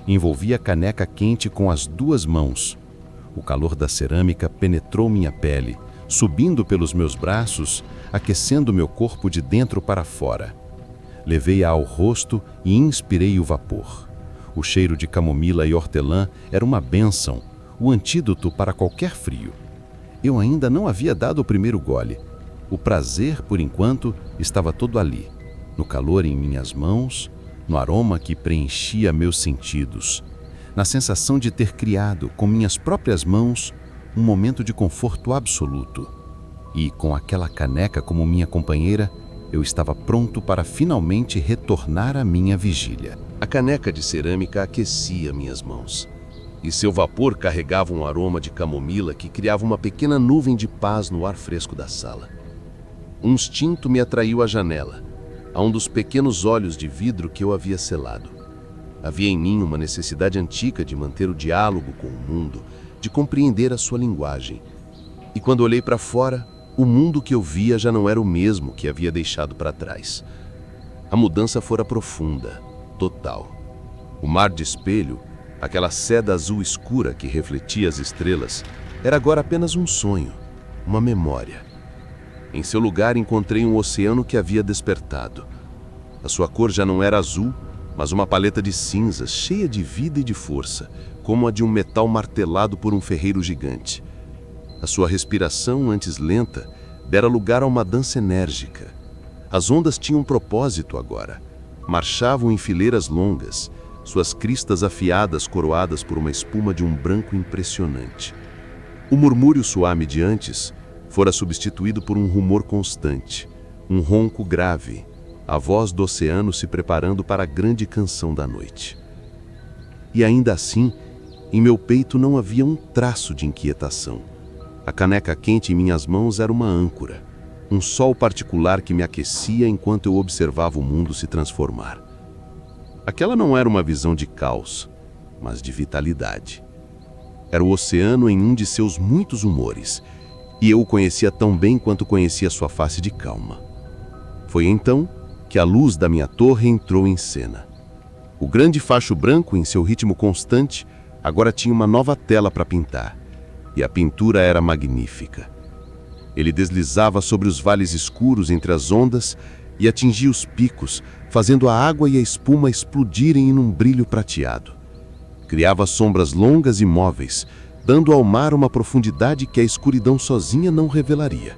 Envolvi a caneca quente com as duas mãos. O calor da cerâmica penetrou minha pele, subindo pelos meus braços, aquecendo meu corpo de dentro para fora. Levei-a ao rosto e inspirei o vapor. O cheiro de camomila e hortelã era uma bênção, o antídoto para qualquer frio. Eu ainda não havia dado o primeiro gole. O prazer, por enquanto, estava todo ali, no calor em minhas mãos, no aroma que preenchia meus sentidos, na sensação de ter criado, com minhas próprias mãos, um momento de conforto absoluto. E, com aquela caneca como minha companheira, eu estava pronto para finalmente retornar à minha vigília. A caneca de cerâmica aquecia minhas mãos, e seu vapor carregava um aroma de camomila que criava uma pequena nuvem de paz no ar fresco da sala. Um instinto me atraiu à janela, a um dos pequenos olhos de vidro que eu havia selado. Havia em mim uma necessidade antiga de manter o diálogo com o mundo, de compreender a sua linguagem. E quando olhei para fora, o mundo que eu via já não era o mesmo que havia deixado para trás. A mudança fora profunda, total. O mar de espelho, aquela seda azul escura que refletia as estrelas, era agora apenas um sonho, uma memória. Em seu lugar encontrei um oceano que havia despertado. A sua cor já não era azul, mas uma paleta de cinzas cheia de vida e de força, como a de um metal martelado por um ferreiro gigante. A sua respiração, antes lenta, dera lugar a uma dança enérgica. As ondas tinham um propósito agora. Marchavam em fileiras longas, suas cristas afiadas coroadas por uma espuma de um branco impressionante. O murmúrio suave de antes fora substituído por um rumor constante, um ronco grave, a voz do oceano se preparando para a grande canção da noite. E ainda assim, em meu peito não havia um traço de inquietação. A caneca quente em minhas mãos era uma âncora, um sol particular que me aquecia enquanto eu observava o mundo se transformar. Aquela não era uma visão de caos, mas de vitalidade. Era o oceano em um de seus muitos humores, e eu o conhecia tão bem quanto conhecia sua face de calma. Foi então que a luz da minha torre entrou em cena. O grande facho branco, em seu ritmo constante, agora tinha uma nova tela para pintar, e a pintura era magnífica. Ele deslizava sobre os vales escuros entre as ondas e atingia os picos, fazendo a água e a espuma explodirem em um brilho prateado. Criava sombras longas e móveis, dando ao mar uma profundidade que a escuridão sozinha não revelaria.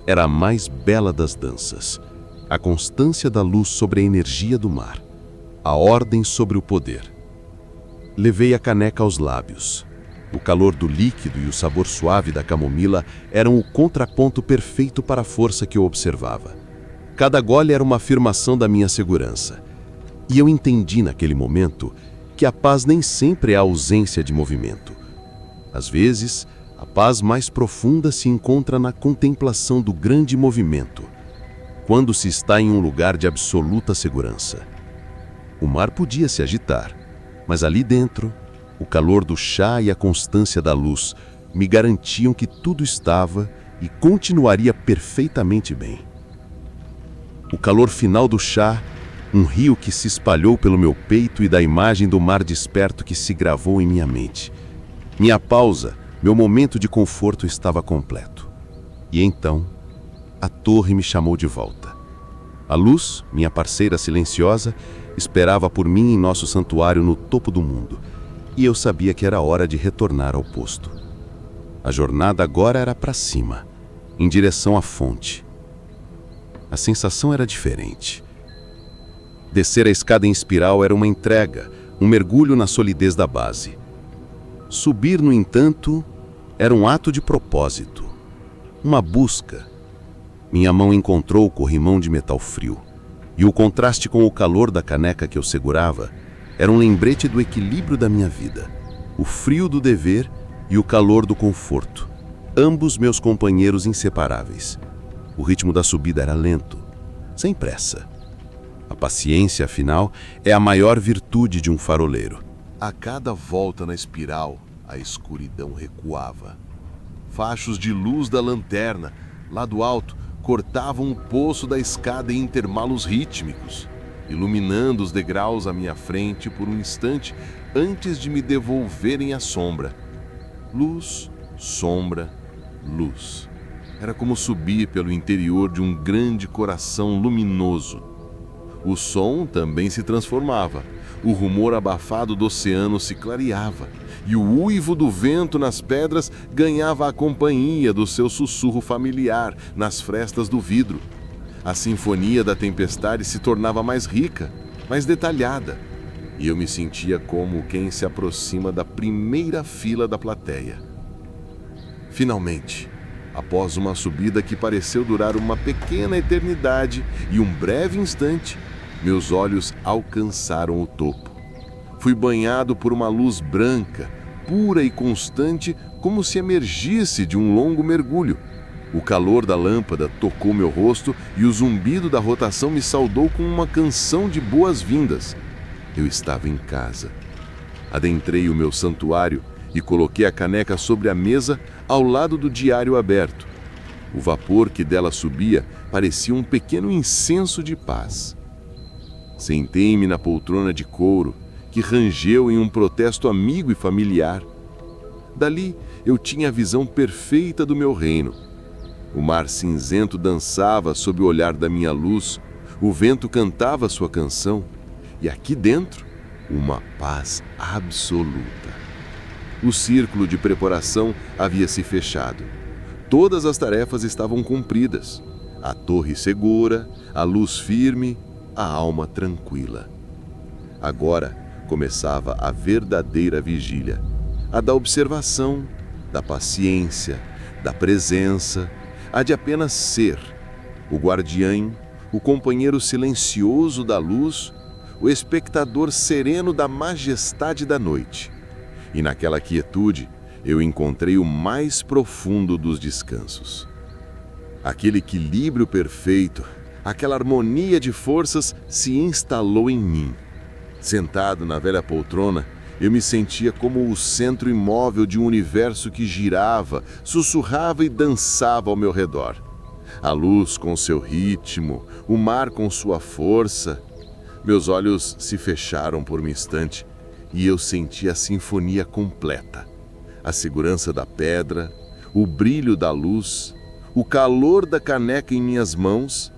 Era a mais bela das danças, a constância da luz sobre a energia do mar, a ordem sobre o poder. Levei a caneca aos lábios. O calor do líquido e o sabor suave da camomila eram o contraponto perfeito para a força que eu observava. Cada gole era uma afirmação da minha segurança. E eu entendi naquele momento que a paz nem sempre é a ausência de movimento. Às vezes, a paz mais profunda se encontra na contemplação do grande movimento, quando se está em um lugar de absoluta segurança. O mar podia se agitar, mas ali dentro, o calor do chá e a constância da luz me garantiam que tudo estava e continuaria perfeitamente bem. O calor final do chá, um rio que se espalhou pelo meu peito e da imagem do mar desperto que se gravou em minha mente. Minha pausa, meu momento de conforto estava completo. E então, a torre me chamou de volta. A luz, minha parceira silenciosa, esperava por mim em nosso santuário no topo do mundo, e eu sabia que era hora de retornar ao posto. A jornada agora era para cima, em direção à fonte. A sensação era diferente. Descer a escada em espiral era uma entrega, um mergulho na solidez da base. Subir, no entanto, era um ato de propósito, uma busca. Minha mão encontrou o corrimão de metal frio, e o contraste com o calor da caneca que eu segurava era um lembrete do equilíbrio da minha vida, o frio do dever e o calor do conforto, ambos meus companheiros inseparáveis. O ritmo da subida era lento, sem pressa. A paciência, afinal, é a maior virtude de um faroleiro. A cada volta na espiral, a escuridão recuava. Fachos de luz da lanterna, lá do alto, cortavam o poço da escada em intervalos rítmicos, iluminando os degraus à minha frente por um instante antes de me devolverem à sombra. Luz, sombra, luz. Era como subir pelo interior de um grande coração luminoso. O som também se transformava. O rumor abafado do oceano se clareava, e o uivo do vento nas pedras ganhava a companhia do seu sussurro familiar nas frestas do vidro. A sinfonia da tempestade se tornava mais rica, mais detalhada, e eu me sentia como quem se aproxima da primeira fila da plateia. Finalmente, após uma subida que pareceu durar uma pequena eternidade e um breve instante, meus olhos alcançaram o topo. Fui banhado por uma luz branca, pura e constante, como se emergisse de um longo mergulho. O calor da lâmpada tocou meu rosto e o zumbido da rotação me saudou com uma canção de boas-vindas. Eu estava em casa. Adentrei o meu santuário e coloquei a caneca sobre a mesa ao lado do diário aberto. O vapor que dela subia parecia um pequeno incenso de paz. Sentei-me na poltrona de couro, que rangeu em um protesto amigo e familiar. Dali eu tinha a visão perfeita do meu reino. O mar cinzento dançava sob o olhar da minha luz, o vento cantava sua canção, e aqui dentro, uma paz absoluta. O círculo de preparação havia se fechado. Todas as tarefas estavam cumpridas. A torre segura, a luz firme, a alma tranquila. Agora começava a verdadeira vigília, a da observação, da paciência, da presença, a de apenas ser, o guardião, o companheiro silencioso da luz, o espectador sereno da majestade da noite. E naquela quietude eu encontrei o mais profundo dos descansos. Aquele equilíbrio perfeito, aquela harmonia de forças se instalou em mim. Sentado na velha poltrona, eu me sentia como o centro imóvel de um universo que girava, sussurrava e dançava ao meu redor. A luz com seu ritmo, o mar com sua força. Meus olhos se fecharam por um instante e eu senti a sinfonia completa. A segurança da pedra, o brilho da luz, o calor da caneca em minhas mãos.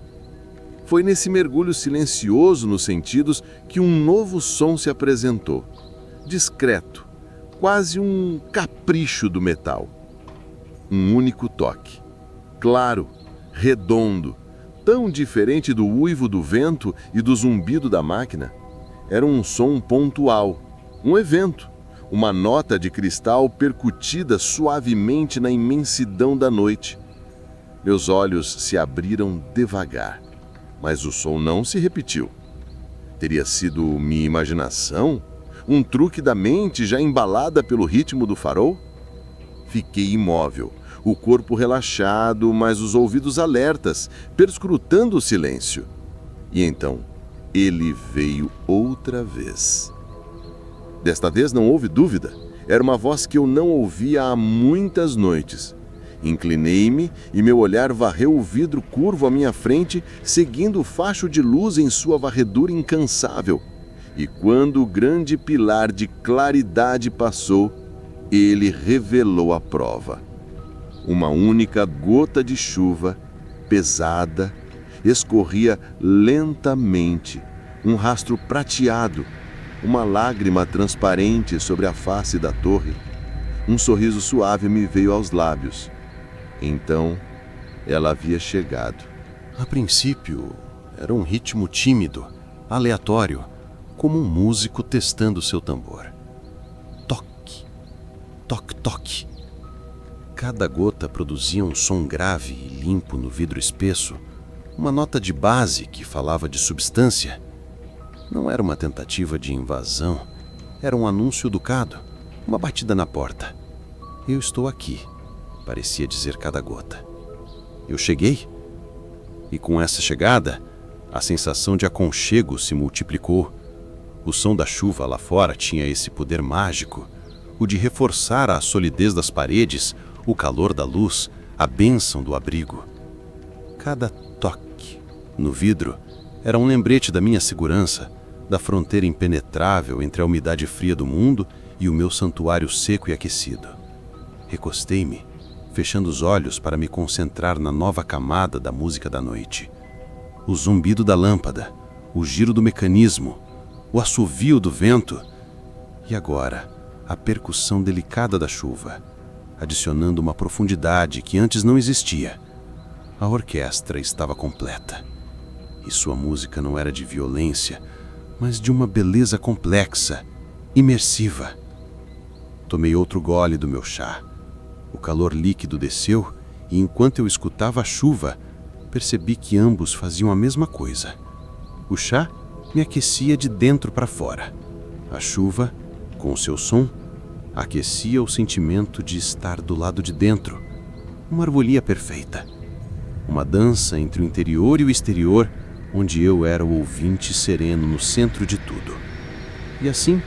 Foi nesse mergulho silencioso nos sentidos que um novo som se apresentou. Discreto, quase um capricho do metal. Um único toque. Claro, redondo, tão diferente do uivo do vento e do zumbido da máquina. Era um som pontual, um evento, uma nota de cristal percutida suavemente na imensidão da noite. Meus olhos se abriram devagar, mas o som não se repetiu. Teria sido minha imaginação? Um truque da mente já embalada pelo ritmo do farol? Fiquei imóvel, o corpo relaxado, mas os ouvidos alertas, perscrutando o silêncio. E então, ele veio outra vez. Desta vez não houve dúvida. Era uma voz que eu não ouvia há muitas noites. Inclinei-me e meu olhar varreu o vidro curvo à minha frente, seguindo o facho de luz em sua varredura incansável. E quando o grande pilar de claridade passou, ele revelou a prova. Uma única gota de chuva, pesada, escorria lentamente, um rastro prateado, uma lágrima transparente sobre a face da torre. Um sorriso suave me veio aos lábios. Então, ela havia chegado. A princípio, era um ritmo tímido, aleatório, como um músico testando seu tambor. Toque, toque, toque. Cada gota produzia um som grave e limpo no vidro espesso, uma nota de base que falava de substância. Não era uma tentativa de invasão, era um anúncio educado, uma batida na porta. Eu estou aqui, parecia dizer cada gota. Eu cheguei, e com essa chegada, a sensação de aconchego se multiplicou. O som da chuva lá fora tinha esse poder mágico, o de reforçar a solidez das paredes, o calor da luz, a bênção do abrigo. Cada toque no vidro era um lembrete da minha segurança, da fronteira impenetrável entre a umidade fria do mundo e o meu santuário seco e aquecido. Recostei-me, fechando os olhos para me concentrar na nova camada da música da noite. O zumbido da lâmpada, o giro do mecanismo, o assovio do vento e agora a percussão delicada da chuva, adicionando uma profundidade que antes não existia. A orquestra estava completa e sua música não era de violência, mas de uma beleza complexa, imersiva. Tomei outro gole do meu chá. O calor líquido desceu e enquanto eu escutava a chuva, percebi que ambos faziam a mesma coisa. O chá me aquecia de dentro para fora. A chuva, com o seu som, aquecia o sentimento de estar do lado de dentro. Uma harmonia perfeita. Uma dança entre o interior e o exterior, onde eu era o ouvinte sereno no centro de tudo. E assim,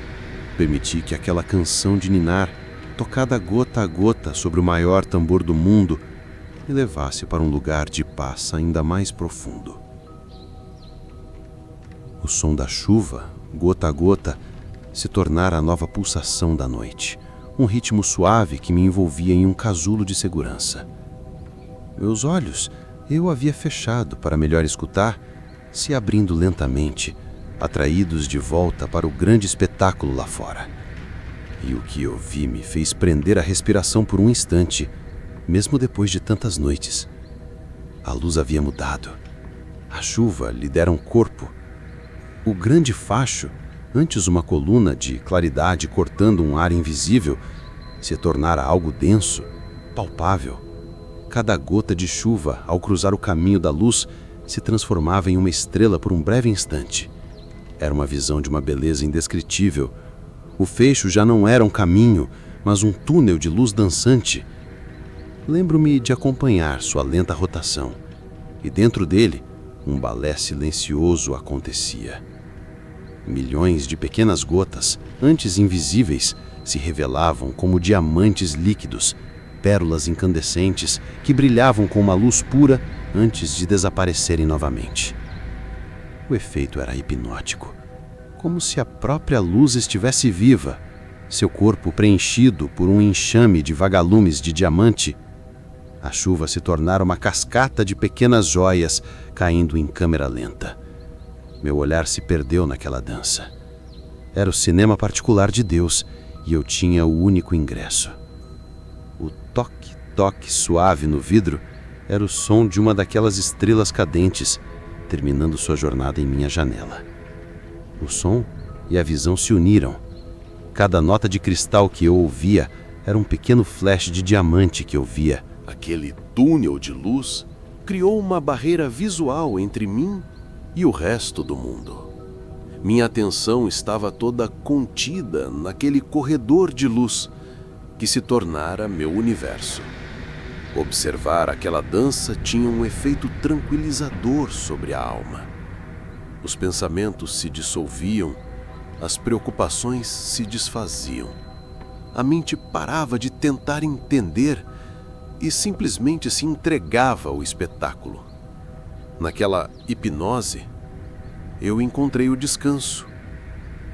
permiti que aquela canção de ninar, tocada gota a gota sobre o maior tambor do mundo, me levasse para um lugar de paz ainda mais profundo. O som da chuva, gota a gota, se tornara a nova pulsação da noite, um ritmo suave que me envolvia em um casulo de segurança. Meus olhos, eu havia fechado para melhor escutar, se abrindo lentamente, atraídos de volta para o grande espetáculo lá fora. E o que eu vi me fez prender a respiração por um instante, mesmo depois de tantas noites. A luz havia mudado. A chuva lhe dera um corpo. O grande facho, antes uma coluna de claridade cortando um ar invisível, se tornara algo denso, palpável. Cada gota de chuva, ao cruzar o caminho da luz, se transformava em uma estrela por um breve instante. Era uma visão de uma beleza indescritível. O fecho já não era um caminho, mas um túnel de luz dançante. Lembro-me de acompanhar sua lenta rotação, e dentro dele, um balé silencioso acontecia. Milhões de pequenas gotas, antes invisíveis, se revelavam como diamantes líquidos, pérolas incandescentes que brilhavam com uma luz pura antes de desaparecerem novamente. O efeito era hipnótico, como se a própria luz estivesse viva, seu corpo preenchido por um enxame de vagalumes de diamante. A chuva se tornara uma cascata de pequenas joias caindo em câmera lenta. Meu olhar se perdeu naquela dança. Era o cinema particular de Deus e eu tinha o único ingresso. O toque-toque suave no vidro era o som de uma daquelas estrelas cadentes, terminando sua jornada em minha janela. O som e a visão se uniram. Cada nota de cristal que eu ouvia era um pequeno flash de diamante que eu via. Aquele túnel de luz criou uma barreira visual entre mim e o resto do mundo. Minha atenção estava toda contida naquele corredor de luz que se tornara meu universo. Observar aquela dança tinha um efeito tranquilizador sobre a alma. Os pensamentos se dissolviam, as preocupações se desfaziam. A mente parava de tentar entender e simplesmente se entregava ao espetáculo. Naquela hipnose, eu encontrei o descanso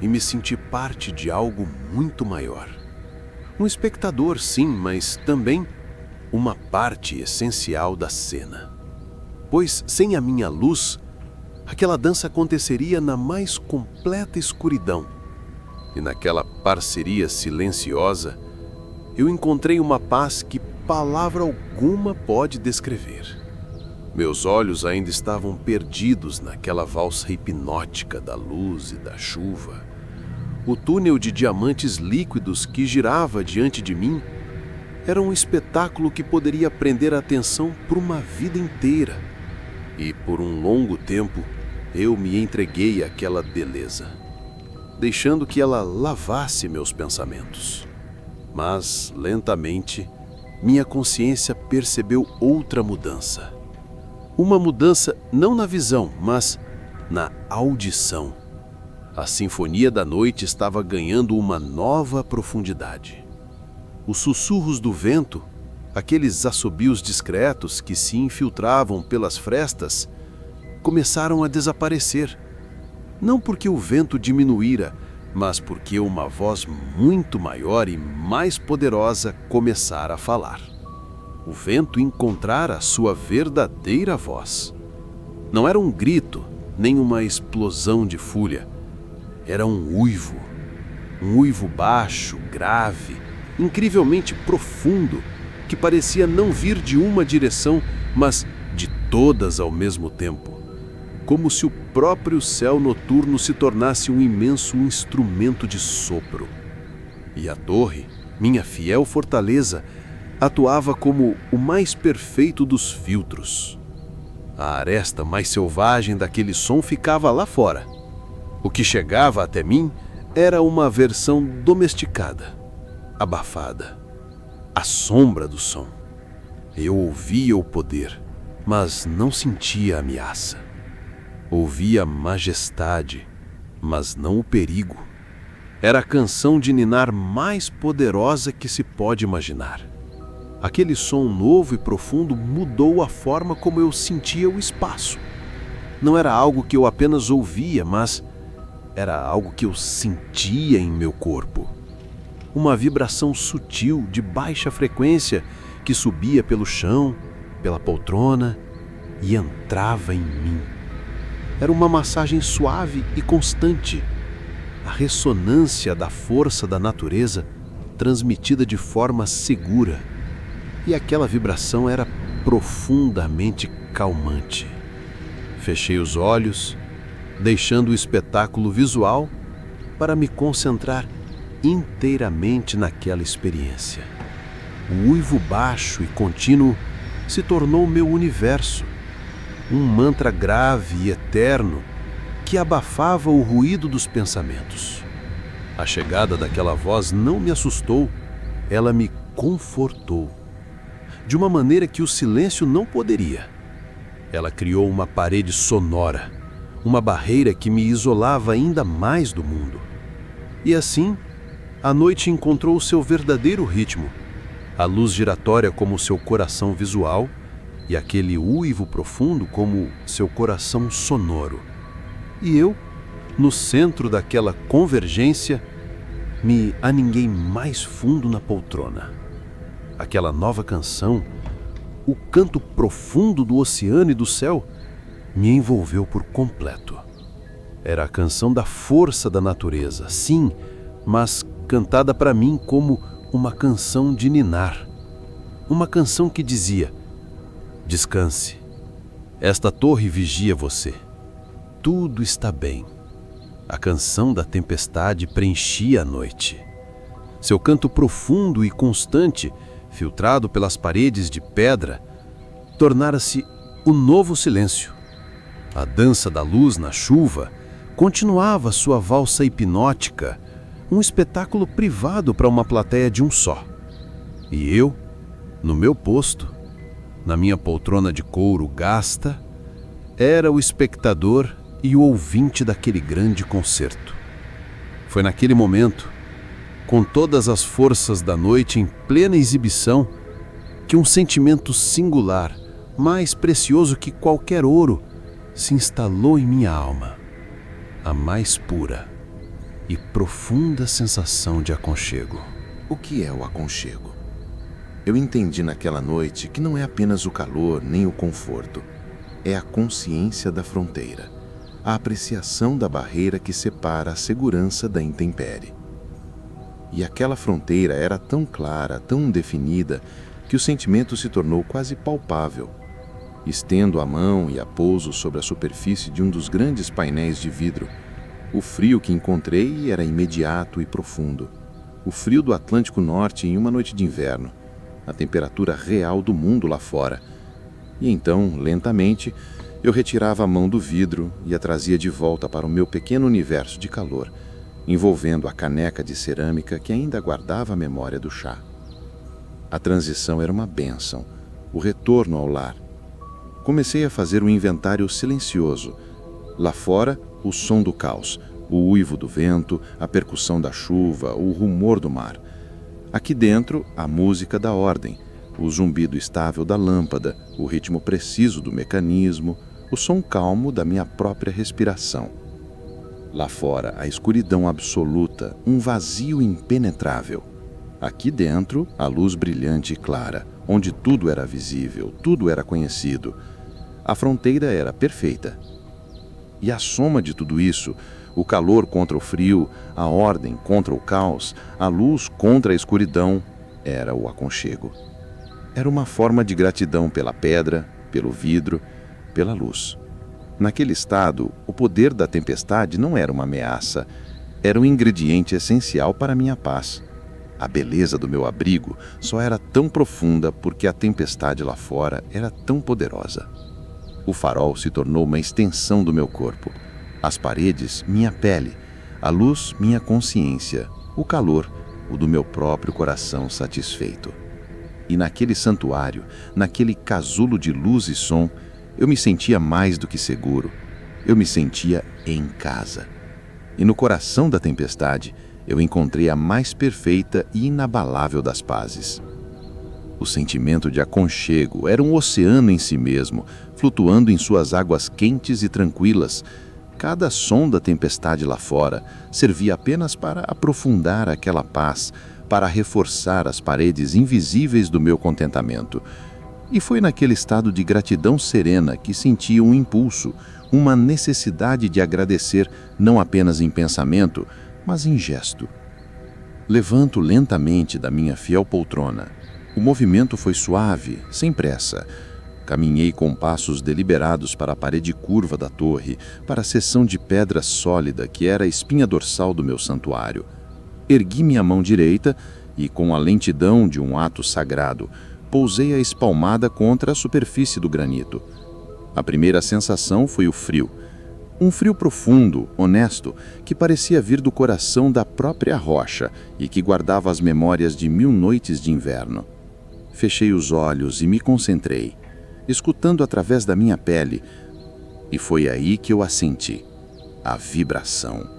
e me senti parte de algo muito maior. Um espectador, sim, mas também uma parte essencial da cena. Pois, sem a minha luz, aquela dança aconteceria na mais completa escuridão. E naquela parceria silenciosa, eu encontrei uma paz que palavra alguma pode descrever. Meus olhos ainda estavam perdidos naquela valsa hipnótica da luz e da chuva. O túnel de diamantes líquidos que girava diante de mim era um espetáculo que poderia prender a atenção por uma vida inteira. E por um longo tempo, eu me entreguei àquela beleza, deixando que ela lavasse meus pensamentos. Mas, lentamente, minha consciência percebeu outra mudança. Uma mudança não na visão, mas na audição. A sinfonia da noite estava ganhando uma nova profundidade. Os sussurros do vento, aqueles assobios discretos que se infiltravam pelas frestas, começaram a desaparecer. Não porque o vento diminuíra, mas porque uma voz muito maior e mais poderosa começara a falar. o vento encontrara sua verdadeira voz. Não era um grito, nem uma explosão de fúria. Era um uivo baixo, grave, incrivelmente profundo, que parecia não vir de uma direção, mas de todas ao mesmo tempo. Como se o próprio céu noturno se tornasse um imenso instrumento de sopro. E a torre, minha fiel fortaleza, atuava como o mais perfeito dos filtros. A aresta mais selvagem daquele som ficava lá fora. O que chegava até mim era uma versão domesticada, abafada, a sombra do som. Eu ouvia o poder, mas não sentia a ameaça. Ouvia a majestade, mas não o perigo. Era a canção de ninar mais poderosa que se pode imaginar. Aquele som novo e profundo mudou a forma como eu sentia o espaço. Não era algo que eu apenas ouvia, mas era algo que eu sentia em meu corpo. Uma vibração sutil, de baixa frequência, que subia pelo chão, pela poltrona e entrava em mim. Era uma massagem suave e constante, a ressonância da força da natureza transmitida de forma segura. E aquela vibração era profundamente calmante. Fechei os olhos, deixando o espetáculo visual para me concentrar inteiramente naquela experiência. O uivo baixo e contínuo se tornou meu universo, um mantra grave e eterno que abafava o ruído dos pensamentos. A chegada daquela voz não me assustou, ela me confortou, de uma maneira que o silêncio não poderia. Ela criou uma parede sonora, uma barreira que me isolava ainda mais do mundo. E assim, a noite encontrou o seu verdadeiro ritmo, a luz giratória como seu coração visual e aquele uivo profundo como seu coração sonoro. E eu, no centro daquela convergência, me aninguei mais fundo na poltrona. Aquela nova canção, o canto profundo do oceano e do céu, me envolveu por completo. Era a canção da força da natureza, sim, mas cantada para mim como uma canção de ninar. Uma canção que dizia: descanse, esta torre vigia você. Tudo está bem. A canção da tempestade preenchia a noite. Seu canto profundo e constante, filtrado pelas paredes de pedra, tornara-se o novo silêncio. A dança da luz na chuva continuava sua valsa hipnótica, um espetáculo privado para uma plateia de um só. E eu, no meu posto, na minha poltrona de couro gasta, era o espectador e o ouvinte daquele grande concerto. Foi naquele momento, com todas as forças da noite em plena exibição, que um sentimento singular, mais precioso que qualquer ouro, se instalou em minha alma. A mais pura e profunda sensação de aconchego. O que é o aconchego? Eu entendi naquela noite que não é apenas o calor nem o conforto, é a consciência da fronteira, a apreciação da barreira que separa a segurança da intempérie. E aquela fronteira era tão clara, tão definida, que o sentimento se tornou quase palpável. Estendo a mão e a pouso sobre a superfície de um dos grandes painéis de vidro. O frio que encontrei era imediato e profundo. O frio do Atlântico Norte em uma noite de inverno. A temperatura real do mundo lá fora. E então, lentamente, eu retirava a mão do vidro e a trazia de volta para o meu pequeno universo de calor, envolvendo a caneca de cerâmica que ainda guardava a memória do chá. A transição era uma bênção, o retorno ao lar. Comecei a fazer um inventário silencioso. Lá fora, o som do caos, o uivo do vento, a percussão da chuva, o rumor do mar. Aqui dentro, a música da ordem, o zumbido estável da lâmpada, o ritmo preciso do mecanismo, o som calmo da minha própria respiração. Lá fora, a escuridão absoluta, um vazio impenetrável. Aqui dentro, a luz brilhante e clara, onde tudo era visível, tudo era conhecido. A fronteira era perfeita. E a soma de tudo isso, o calor contra o frio, a ordem contra o caos, a luz contra a escuridão, era o aconchego. Era uma forma de gratidão pela pedra, pelo vidro, pela luz. Naquele estado, o poder da tempestade não era uma ameaça, era um ingrediente essencial para a minha paz. A beleza do meu abrigo só era tão profunda porque a tempestade lá fora era tão poderosa. O farol se tornou uma extensão do meu corpo. As paredes, minha pele. A luz, minha consciência. O calor, o do meu próprio coração satisfeito. E naquele santuário, naquele casulo de luz e som, eu me sentia mais do que seguro. Eu me sentia em casa. E no coração da tempestade, eu encontrei a mais perfeita e inabalável das pazes. O sentimento de aconchego era um oceano em si mesmo, flutuando em suas águas quentes e tranquilas. Cada som da tempestade lá fora servia apenas para aprofundar aquela paz, para reforçar as paredes invisíveis do meu contentamento. E foi naquele estado de gratidão serena que senti um impulso, uma necessidade de agradecer não apenas em pensamento, mas em gesto. Levanto lentamente da minha fiel poltrona. O movimento foi suave, sem pressa. Caminhei com passos deliberados para a parede curva da torre, para a seção de pedra sólida que era a espinha dorsal do meu santuário. Ergui minha mão direita e, com a lentidão de um ato sagrado, pousei a espalmada contra a superfície do granito. A primeira sensação foi o frio. Um frio profundo, honesto, que parecia vir do coração da própria rocha e que guardava as memórias de 1000 noites de inverno. Fechei os olhos e me concentrei, escutando através da minha pele, e foi aí que eu a senti. A vibração.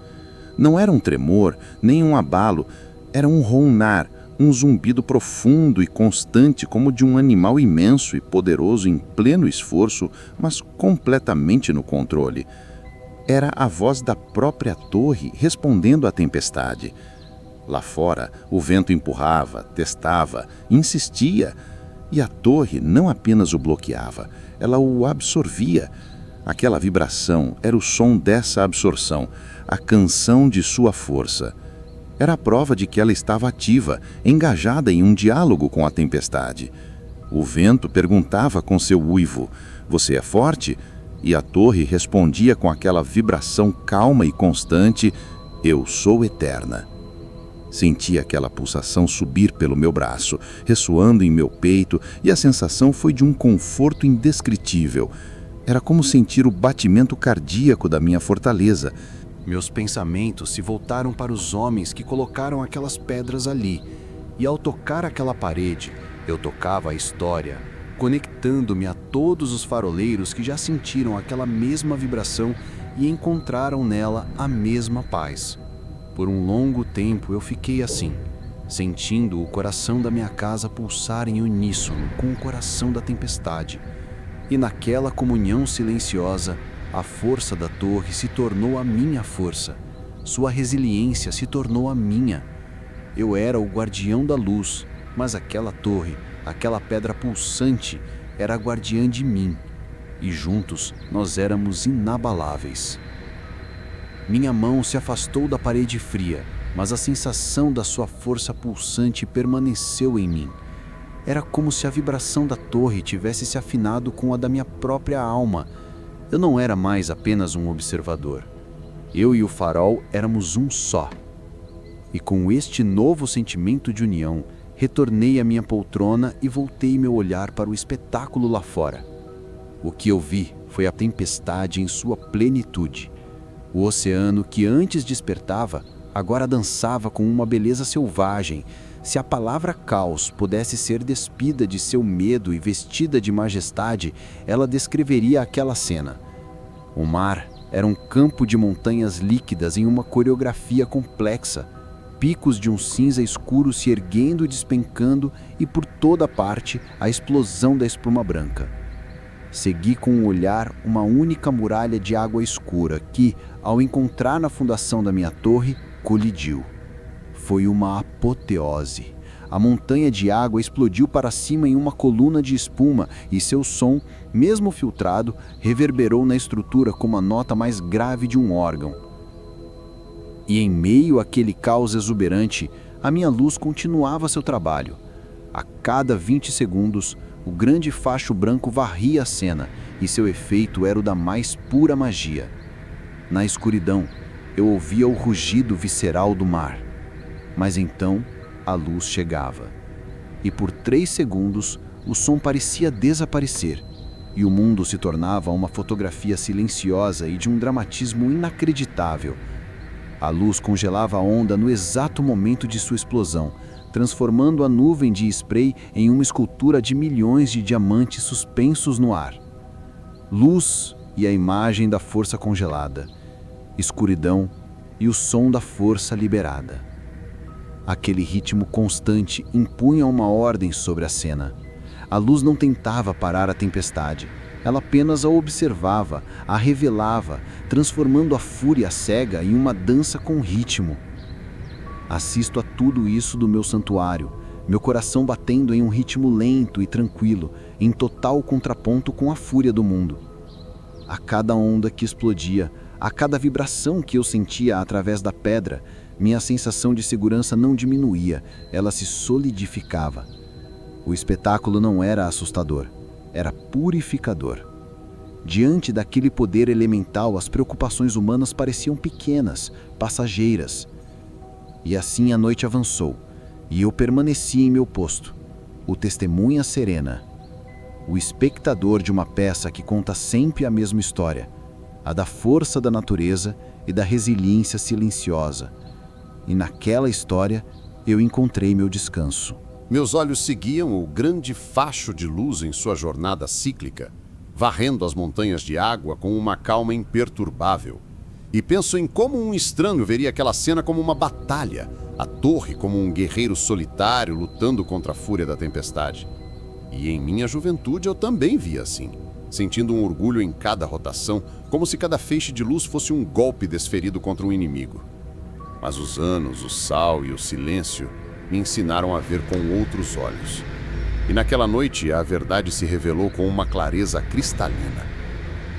Não era um tremor, nem um abalo, era um ronnar, um zumbido profundo e constante como de um animal imenso e poderoso em pleno esforço, mas completamente no controle. Era a voz da própria torre respondendo à tempestade. Lá fora, o vento empurrava, testava, insistia, e a torre não apenas o bloqueava, ela o absorvia. Aquela vibração era o som dessa absorção, a canção de sua força. Era a prova de que ela estava ativa, engajada em um diálogo com a tempestade. O vento perguntava com seu uivo: "Você é forte?" E a torre respondia com aquela vibração calma e constante: "Eu sou eterna." Senti aquela pulsação subir pelo meu braço, ressoando em meu peito, e a sensação foi de um conforto indescritível. Era como sentir o batimento cardíaco da minha fortaleza. Meus pensamentos se voltaram para os homens que colocaram aquelas pedras ali, e ao tocar aquela parede, eu tocava a história, conectando-me a todos os faroleiros que já sentiram aquela mesma vibração e encontraram nela a mesma paz. Por um longo tempo eu fiquei assim, sentindo o coração da minha casa pulsar em uníssono com o coração da tempestade. E naquela comunhão silenciosa, a força da torre se tornou a minha força. Sua resiliência se tornou a minha. Eu era o guardião da luz, mas aquela torre, aquela pedra pulsante, era a guardiã de mim. E juntos nós éramos inabaláveis. Minha mão se afastou da parede fria, mas a sensação da sua força pulsante permaneceu em mim. Era como se a vibração da torre tivesse se afinado com a da minha própria alma. Eu não era mais apenas um observador. Eu e o farol éramos um só. E com este novo sentimento de união, retornei à minha poltrona e voltei meu olhar para o espetáculo lá fora. O que eu vi foi a tempestade em sua plenitude. O oceano que antes despertava, agora dançava com uma beleza selvagem. Se a palavra caos pudesse ser despida de seu medo e vestida de majestade, ela descreveria aquela cena. O mar era um campo de montanhas líquidas em uma coreografia complexa, picos de um cinza escuro se erguendo e despencando, e por toda parte a explosão da espuma branca. Segui com o olhar uma única muralha de água escura que, ao encontrar na fundação da minha torre, colidiu. Foi uma apoteose. a montanha de água explodiu para cima em uma coluna de espuma e seu som, mesmo filtrado, reverberou na estrutura como a nota mais grave de um órgão. E em meio àquele caos exuberante, a minha luz continuava seu trabalho. A cada 20 segundos, o grande facho branco varria a cena e seu efeito era o da mais pura magia. Na escuridão, eu ouvia o rugido visceral do mar. Mas então, a luz chegava. E por 3 segundos, o som parecia desaparecer, e o mundo se tornava uma fotografia silenciosa e de um dramatismo inacreditável. A luz congelava a onda no exato momento de sua explosão, transformando a nuvem de spray em uma escultura de milhões de diamantes suspensos no ar. Luz e a imagem da força congelada, escuridão e o som da força liberada. Aquele ritmo constante impunha uma ordem sobre a cena. A luz não tentava parar a tempestade, ela apenas a observava, a revelava, transformando a fúria cega em uma dança com ritmo. Assisto a tudo isso do meu santuário, meu coração batendo em um ritmo lento e tranquilo, em total contraponto com a fúria do mundo. A cada onda que explodia, a cada vibração que eu sentia através da pedra, minha sensação de segurança não diminuía, ela se solidificava. O espetáculo não era assustador, era purificador. Diante daquele poder elemental, as preocupações humanas pareciam pequenas, passageiras. E assim a noite avançou, e eu permaneci em meu posto, o testemunha serena, o espectador de uma peça que conta sempre a mesma história, a da força da natureza e da resiliência silenciosa. E naquela história eu encontrei meu descanso. Meus olhos seguiam o grande facho de luz em sua jornada cíclica, varrendo as montanhas de água com uma calma imperturbável. E penso em como um estranho veria aquela cena como uma batalha, a torre como um guerreiro solitário lutando contra a fúria da tempestade. E em minha juventude eu também via assim, sentindo um orgulho em cada rotação, como se cada feixe de luz fosse um golpe desferido contra um inimigo. Mas os anos, o sal e o silêncio me ensinaram a ver com outros olhos. E naquela noite a verdade se revelou com uma clareza cristalina.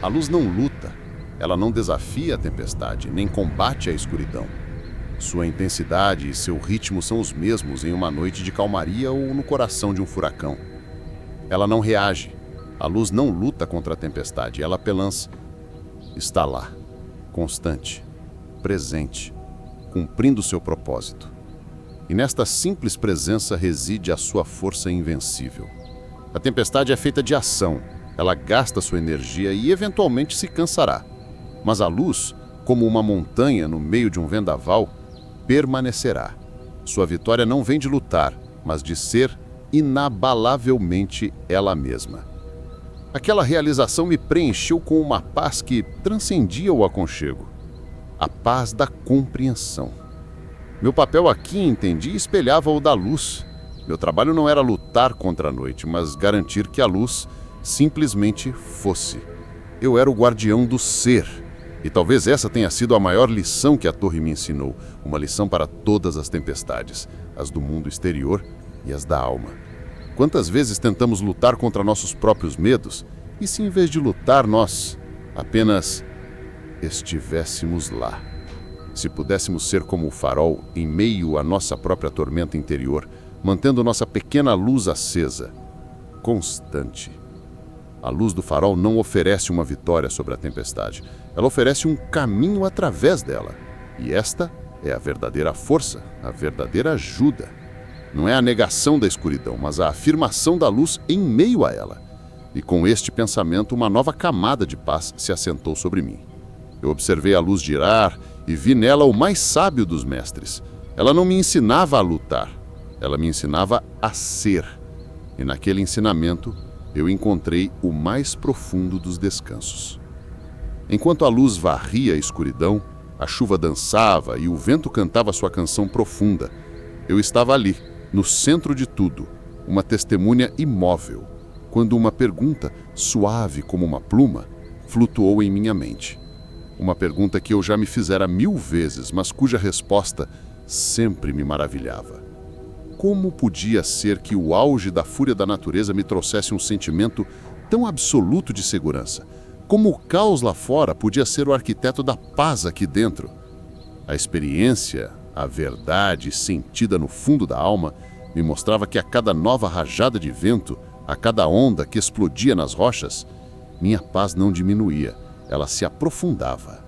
A luz não luta, ela não desafia a tempestade, nem combate a escuridão. Sua intensidade e seu ritmo são os mesmos em uma noite de calmaria ou no coração de um furacão. Ela não reage, a luz não luta contra a tempestade, ela apenas está lá, constante, presente, cumprindo seu propósito. E nesta simples presença reside a sua força invencível. A tempestade é feita de ação, ela gasta sua energia e eventualmente se cansará. Mas a luz, como uma montanha no meio de um vendaval, permanecerá. Sua vitória não vem de lutar, mas de ser inabalavelmente ela mesma. Aquela realização me preencheu com uma paz que transcendia o aconchego. A paz da compreensão. Meu papel aqui, entendi, espelhava o da luz. Meu trabalho não era lutar contra a noite, mas garantir que a luz simplesmente fosse. Eu era o guardião do ser. E talvez essa tenha sido a maior lição que a torre me ensinou. Uma lição para todas as tempestades, as do mundo exterior e as da alma. Quantas vezes tentamos lutar contra nossos próprios medos, e se em vez de lutar nós apenas estivéssemos lá? Se pudéssemos ser como o farol em meio à nossa própria tormenta interior, mantendo nossa pequena luz acesa, constante. A luz do farol não oferece uma vitória sobre a tempestade. Ela oferece um caminho através dela. E esta é a verdadeira força, a verdadeira ajuda. Não é a negação da escuridão, mas a afirmação da luz em meio a ela. E com este pensamento, uma nova camada de paz se assentou sobre mim. Eu observei a luz girar e vi nela o mais sábio dos mestres. Ela não me ensinava a lutar, ela me ensinava a ser. E naquele ensinamento, eu encontrei o mais profundo dos descansos. Enquanto a luz varria a escuridão, a chuva dançava e o vento cantava sua canção profunda, eu estava ali, no centro de tudo, uma testemunha imóvel, quando uma pergunta, suave como uma pluma, flutuou em minha mente. Uma pergunta que eu já me fizera 1000 vezes, mas cuja resposta sempre me maravilhava. Como podia ser que o auge da fúria da natureza me trouxesse um sentimento tão absoluto de segurança? Como o caos lá fora podia ser o arquiteto da paz aqui dentro? A experiência, a verdade sentida no fundo da alma, me mostrava que a cada nova rajada de vento, a cada onda que explodia nas rochas, minha paz não diminuía, ela se aprofundava.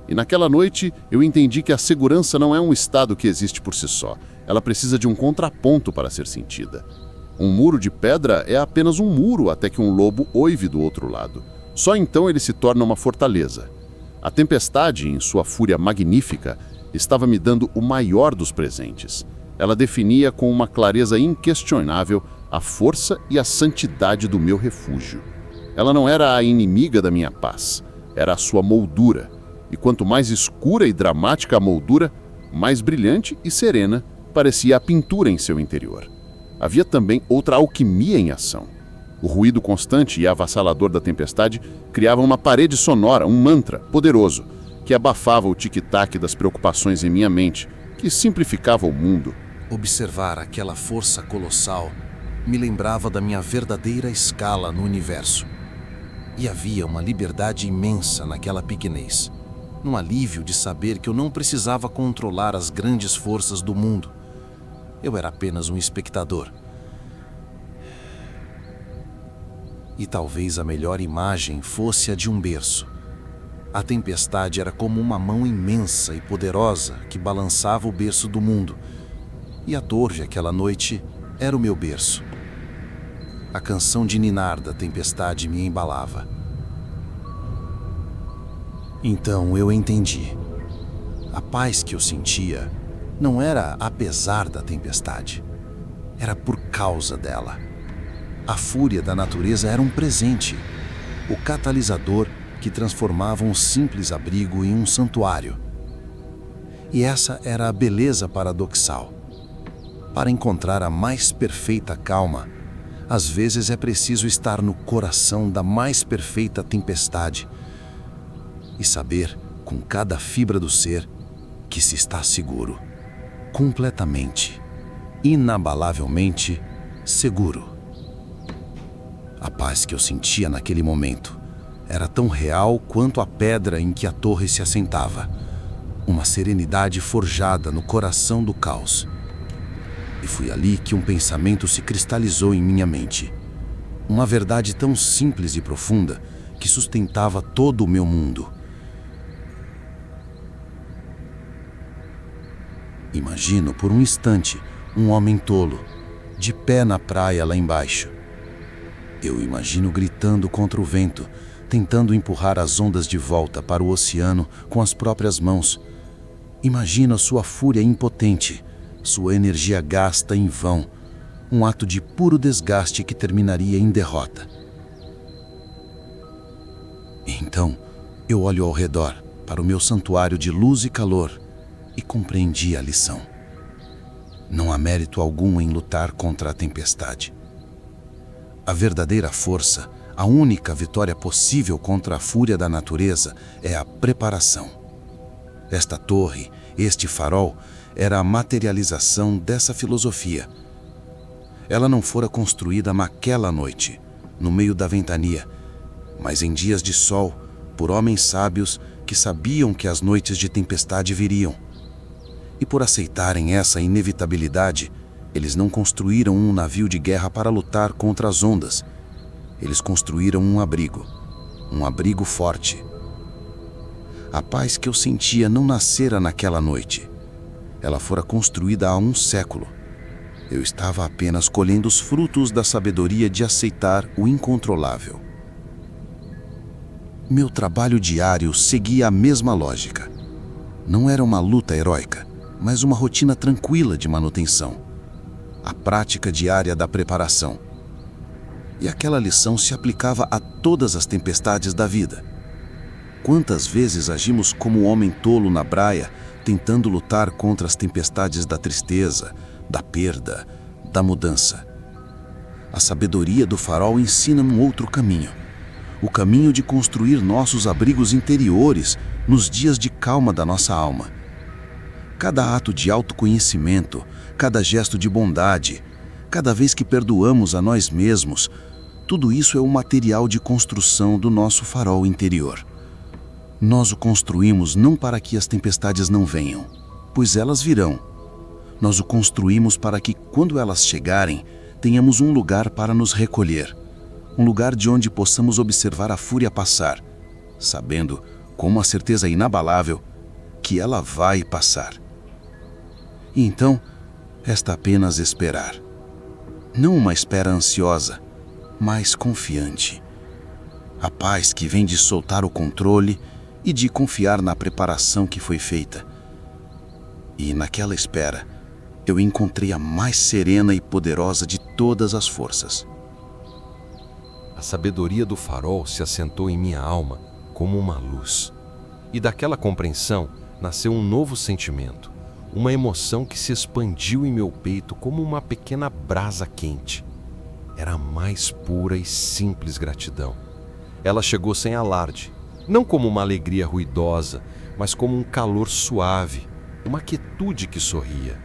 E naquela noite eu entendi que a segurança não é um estado que existe por si só, ela precisa de um contraponto para ser sentida. Um muro de pedra é apenas um muro até que um lobo oive do outro lado. Só então ele se torna uma fortaleza. A tempestade, em sua fúria magnífica, estava me dando o maior dos presentes. Ela definia com uma clareza inquestionável a força e a santidade do meu refúgio. Ela não era a inimiga da minha paz, era a sua moldura. E quanto mais escura e dramática a moldura, mais brilhante e serena parecia a pintura em seu interior. Havia também outra alquimia em ação. O ruído constante e avassalador da tempestade criava uma parede sonora, um mantra poderoso, que abafava o tic-tac das preocupações em minha mente, que simplificava o mundo. Observar aquela força colossal me lembrava da minha verdadeira escala no universo. E havia uma liberdade imensa naquela pequenez, num alívio de saber que eu não precisava controlar as grandes forças do mundo. Eu era apenas um espectador. E talvez a melhor imagem fosse a de um berço. A tempestade era como uma mão imensa e poderosa que balançava o berço do mundo. E a torre, aquela noite, era o meu berço. A canção de ninar da tempestade me embalava. Então eu entendi. A paz que eu sentia não era apesar da tempestade, era por causa dela. A fúria da natureza era um presente, o catalisador que transformava um simples abrigo em um santuário. E essa era a beleza paradoxal. Para encontrar a mais perfeita calma, às vezes é preciso estar no coração da mais perfeita tempestade e saber, com cada fibra do ser, que se está seguro, completamente, inabalavelmente seguro. A paz que eu sentia naquele momento era tão real quanto a pedra em que a torre se assentava, uma serenidade forjada no coração do caos. E foi ali que um pensamento se cristalizou em minha mente, uma verdade tão simples e profunda que sustentava todo o meu mundo. Imagino por um instante um homem tolo, de pé na praia lá embaixo. Eu imagino gritando contra o vento, tentando empurrar as ondas de volta para o oceano com as próprias mãos. Imagino a sua fúria impotente, sua energia gasta em vão, um ato de puro desgaste que terminaria em derrota. Então, eu olho ao redor, para o meu santuário de luz e calor, e compreendi a lição. Não há mérito algum em lutar contra a tempestade. A verdadeira força, a única vitória possível contra a fúria da natureza é a preparação. Esta torre, este farol, era a materialização dessa filosofia. Ela não fora construída naquela noite, no meio da ventania, mas em dias de sol, por homens sábios que sabiam que as noites de tempestade viriam. E por aceitarem essa inevitabilidade, eles não construíram um navio de guerra para lutar contra as ondas. Eles construíram um abrigo forte. A paz que eu sentia não nascera naquela noite. Ela fora construída há um século. Eu estava apenas colhendo os frutos da sabedoria de aceitar o incontrolável. Meu trabalho diário seguia a mesma lógica. Não era uma luta heróica, mas uma rotina tranquila de manutenção. A prática diária da preparação. E aquela lição se aplicava a todas as tempestades da vida. Quantas vezes agimos como um homem tolo na praia, tentando lutar contra as tempestades da tristeza, da perda, da mudança. A sabedoria do farol ensina um outro caminho. O caminho de construir nossos abrigos interiores nos dias de calma da nossa alma. Cada ato de autoconhecimento, cada gesto de bondade, cada vez que perdoamos a nós mesmos, tudo isso é o material de construção do nosso farol interior. Nós o construímos não para que as tempestades não venham, pois elas virão. Nós o construímos para que, quando elas chegarem, tenhamos um lugar para nos recolher, um lugar de onde possamos observar a fúria passar, sabendo, com uma certeza inabalável, que ela vai passar. E então, resta apenas esperar. Não uma espera ansiosa, mas confiante. A paz que vem de soltar o controle e de confiar na preparação que foi feita. E naquela espera, eu encontrei a mais serena e poderosa de todas as forças. A sabedoria do farol se assentou em minha alma como uma luz. E daquela compreensão nasceu um novo sentimento, uma emoção que se expandiu em meu peito como uma pequena brasa quente. Era a mais pura e simples gratidão. Ela chegou sem alarde, não como uma alegria ruidosa, mas como um calor suave, uma quietude que sorria.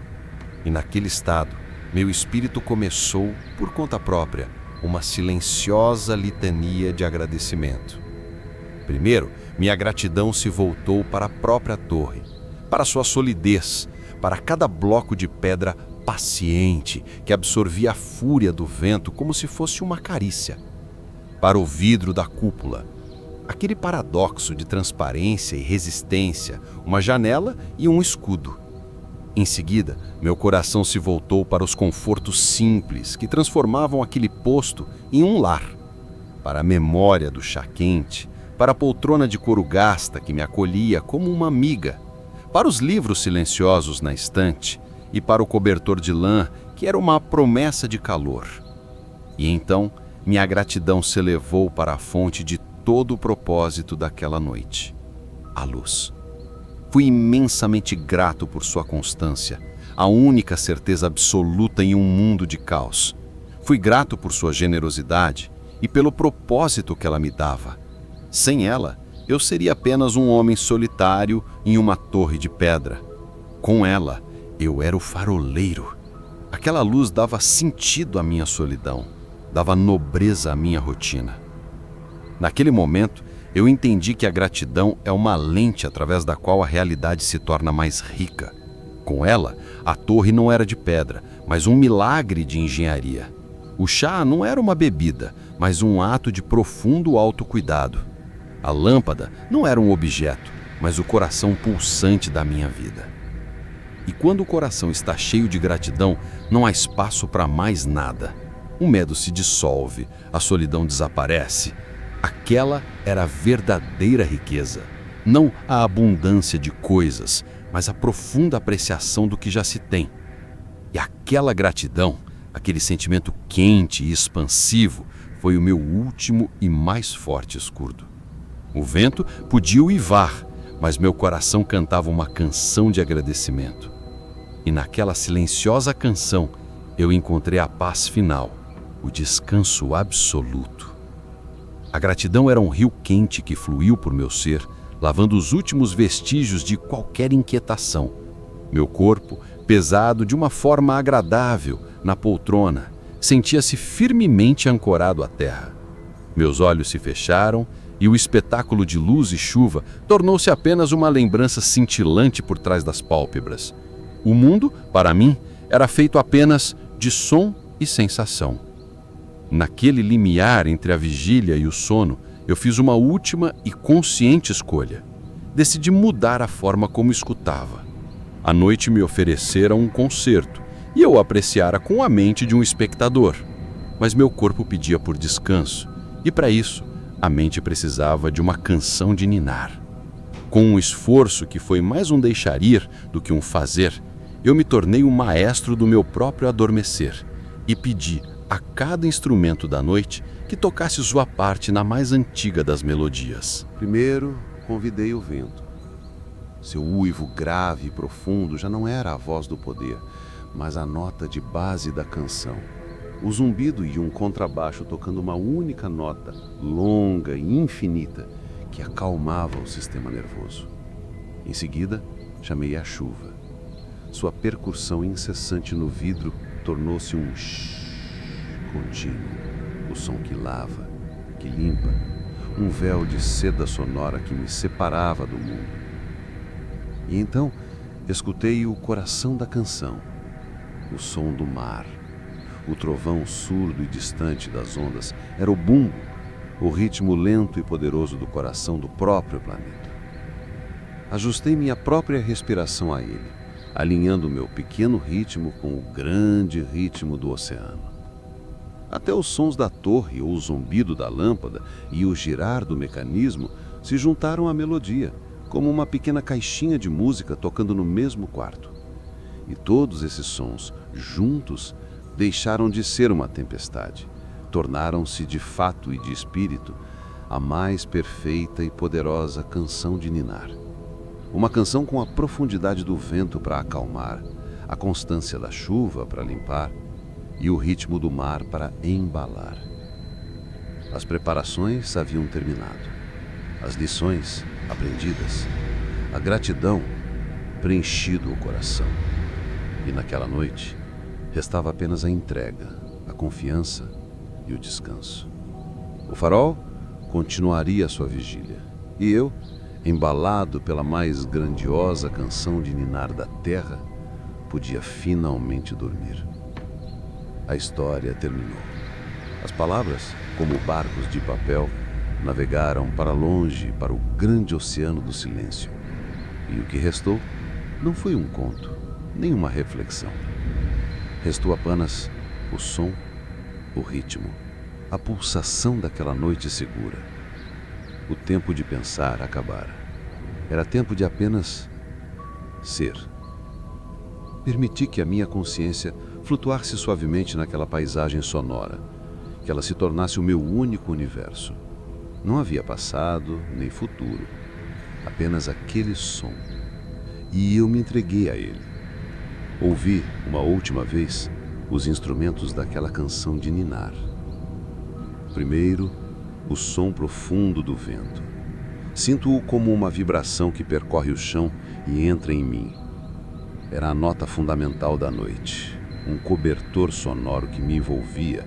E naquele estado, meu espírito começou, por conta própria, uma silenciosa litania de agradecimento. Primeiro, minha gratidão se voltou para a própria torre, para sua solidez, para cada bloco de pedra paciente que absorvia a fúria do vento como se fosse uma carícia, para o vidro da cúpula, aquele paradoxo de transparência e resistência, uma janela e um escudo. Em seguida, meu coração se voltou para os confortos simples que transformavam aquele posto em um lar, para a memória do chá quente, para a poltrona de couro gasta que me acolhia como uma amiga, para os livros silenciosos na estante e para o cobertor de lã que era uma promessa de calor. E então, minha gratidão se elevou para a fonte de todo o propósito daquela noite, a luz. Fui imensamente grato por sua constância, a única certeza absoluta em um mundo de caos. Fui grato por sua generosidade e pelo propósito que ela me dava. Sem ela, eu seria apenas um homem solitário em uma torre de pedra. Com ela, eu era o faroleiro. Aquela luz dava sentido à minha solidão, dava nobreza à minha rotina. Naquele momento, eu entendi que a gratidão é uma lente através da qual a realidade se torna mais rica. Com ela, a torre não era de pedra, mas um milagre de engenharia. O chá não era uma bebida, mas um ato de profundo autocuidado. A lâmpada não era um objeto, mas o coração pulsante da minha vida. E quando o coração está cheio de gratidão, não há espaço para mais nada. O medo se dissolve, a solidão desaparece. Aquela era a verdadeira riqueza. Não a abundância de coisas, mas a profunda apreciação do que já se tem. E aquela gratidão, aquele sentimento quente e expansivo, foi o meu último e mais forte escudo. O vento podia uivar, mas meu coração cantava uma canção de agradecimento. E naquela silenciosa canção, eu encontrei a paz final, o descanso absoluto. A gratidão era um rio quente que fluiu por meu ser, lavando os últimos vestígios de qualquer inquietação. Meu corpo, pesado de uma forma agradável, na poltrona, sentia-se firmemente ancorado à terra. Meus olhos se fecharam e o espetáculo de luz e chuva tornou-se apenas uma lembrança cintilante por trás das pálpebras. O mundo, para mim, era feito apenas de som e sensação. Naquele limiar entre a vigília e o sono, eu fiz uma última e consciente escolha. Decidi mudar a forma como escutava. A noite me oferecera um concerto e eu o apreciara com a mente de um espectador. Mas meu corpo pedia por descanso e, para isso, a mente precisava de uma canção de ninar. Com um esforço que foi mais um deixar ir do que um fazer, eu me tornei um maestro do meu próprio adormecer e pedi a cada instrumento da noite que tocasse sua parte na mais antiga das melodias. Primeiro, convidei o vento. Seu uivo grave e profundo já não era a voz do poder, mas a nota de base da canção. O zumbido e um contrabaixo tocando uma única nota, longa e infinita, que acalmava o sistema nervoso. Em seguida, chamei a chuva. Sua percussão incessante no vidro tornou-se um contínuo, o som que lava, que limpa, um véu de seda sonora que me separava do mundo. E então escutei o coração da canção, o som do mar, o trovão surdo e distante das ondas, era o bumbo, o ritmo lento e poderoso do coração do próprio planeta. Ajustei minha própria respiração a ele, alinhando meu pequeno ritmo com o grande ritmo do oceano. Até os sons da torre ou o zumbido da lâmpada e o girar do mecanismo se juntaram à melodia, como uma pequena caixinha de música tocando no mesmo quarto. E todos esses sons, juntos, deixaram de ser uma tempestade. Tornaram-se de fato e de espírito a mais perfeita e poderosa canção de ninar. Uma canção com a profundidade do vento para acalmar, a constância da chuva para limpar e o ritmo do mar para embalar. As preparações haviam terminado, as lições aprendidas, a gratidão preenchido o coração. E naquela noite restava apenas a entrega, a confiança e o descanso. O farol continuaria a sua vigília, e eu, embalado pela mais grandiosa canção de ninar da terra, podia finalmente dormir. A história terminou. As palavras, como barcos de papel, navegaram para longe, para o grande oceano do silêncio. E o que restou não foi um conto, nem uma reflexão. Restou apenas o som, o ritmo, a pulsação daquela noite segura. O tempo de pensar acabara. Era tempo de apenas ser. Permiti que a minha consciência flutuasse suavemente naquela paisagem sonora, que ela se tornasse o meu único universo. Não havia passado nem futuro, apenas aquele som. E eu me entreguei a ele. Ouvi, uma última vez, os instrumentos daquela canção de ninar. Primeiro, o som profundo do vento. Sinto-o como uma vibração que percorre o chão e entra em mim. Era a nota fundamental da noite, um cobertor sonoro que me envolvia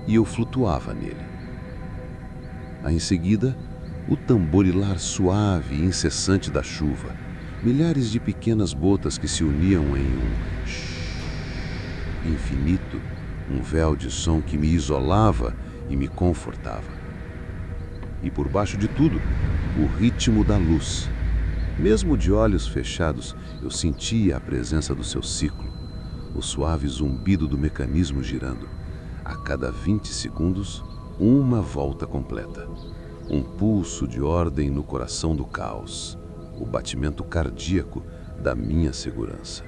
e eu flutuava nele. Em seguida, o tamborilar suave e incessante da chuva, milhares de pequenas gotas que se uniam em um infinito, um véu de som que me isolava e me confortava. E por baixo de tudo, o ritmo da luz. Mesmo de olhos fechados, eu sentia a presença do seu ciclo, o suave zumbido do mecanismo girando. A cada 20 segundos, uma volta completa. Um pulso de ordem no coração do caos, o batimento cardíaco da minha segurança.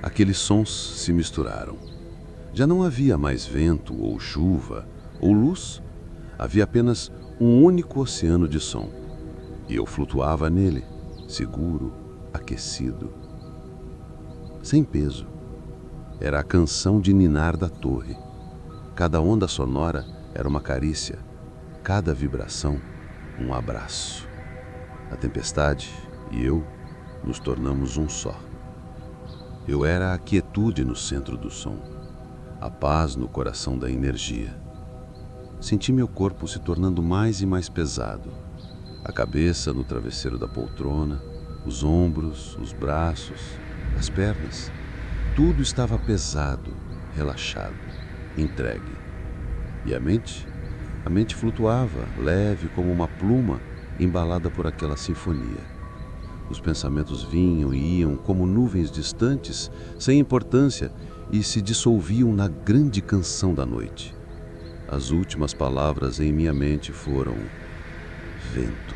Aqueles sons se misturaram. Já não havia mais vento ou chuva ou luz. Havia apenas um único oceano de som. E eu flutuava nele, seguro, aquecido. Sem peso. Era a canção de ninar da torre. Cada onda sonora era uma carícia, cada vibração um abraço. A tempestade e eu nos tornamos um só. Eu era a quietude no centro do som, a paz no coração da energia. Senti meu corpo se tornando mais e mais pesado. A cabeça no travesseiro da poltrona, os ombros, os braços, as pernas. Tudo estava pesado, relaxado, entregue. E a mente? A mente flutuava, leve como uma pluma, embalada por aquela sinfonia. Os pensamentos vinham e iam como nuvens distantes, sem importância, e se dissolviam na grande canção da noite. As últimas palavras em minha mente foram vento,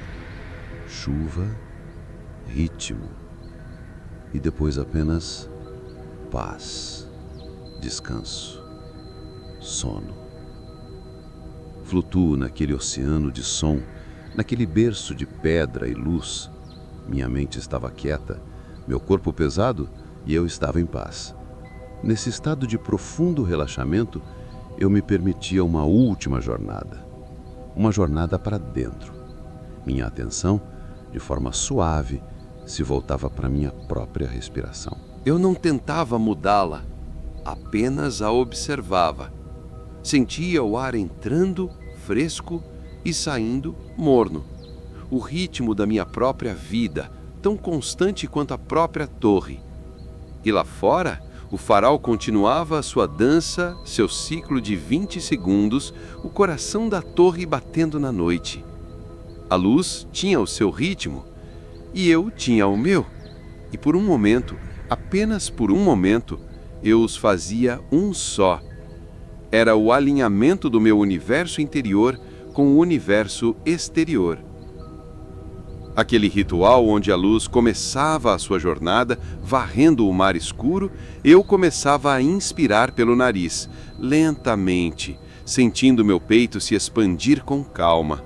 chuva, ritmo, e depois apenas paz, descanso, sono. Flutuo naquele oceano de som, naquele berço de pedra e luz. Minha mente estava quieta, meu corpo pesado e eu estava em paz. Nesse estado de profundo relaxamento, eu me permitia uma última jornada. Uma jornada para dentro. Minha atenção, de forma suave, se voltava para minha própria respiração. Eu não tentava mudá-la, apenas a observava. Sentia o ar entrando fresco e saindo morno. O ritmo da minha própria vida, tão constante quanto a própria torre. E lá fora, o farol continuava a sua dança, seu ciclo de 20 segundos, o coração da torre batendo na noite. A luz tinha o seu ritmo e eu tinha o meu. E por um momento, apenas por um momento, eu os fazia um só. Era o alinhamento do meu universo interior com o universo exterior. Aquele ritual onde a luz começava a sua jornada, varrendo o mar escuro, eu começava a inspirar pelo nariz, lentamente, sentindo meu peito se expandir com calma.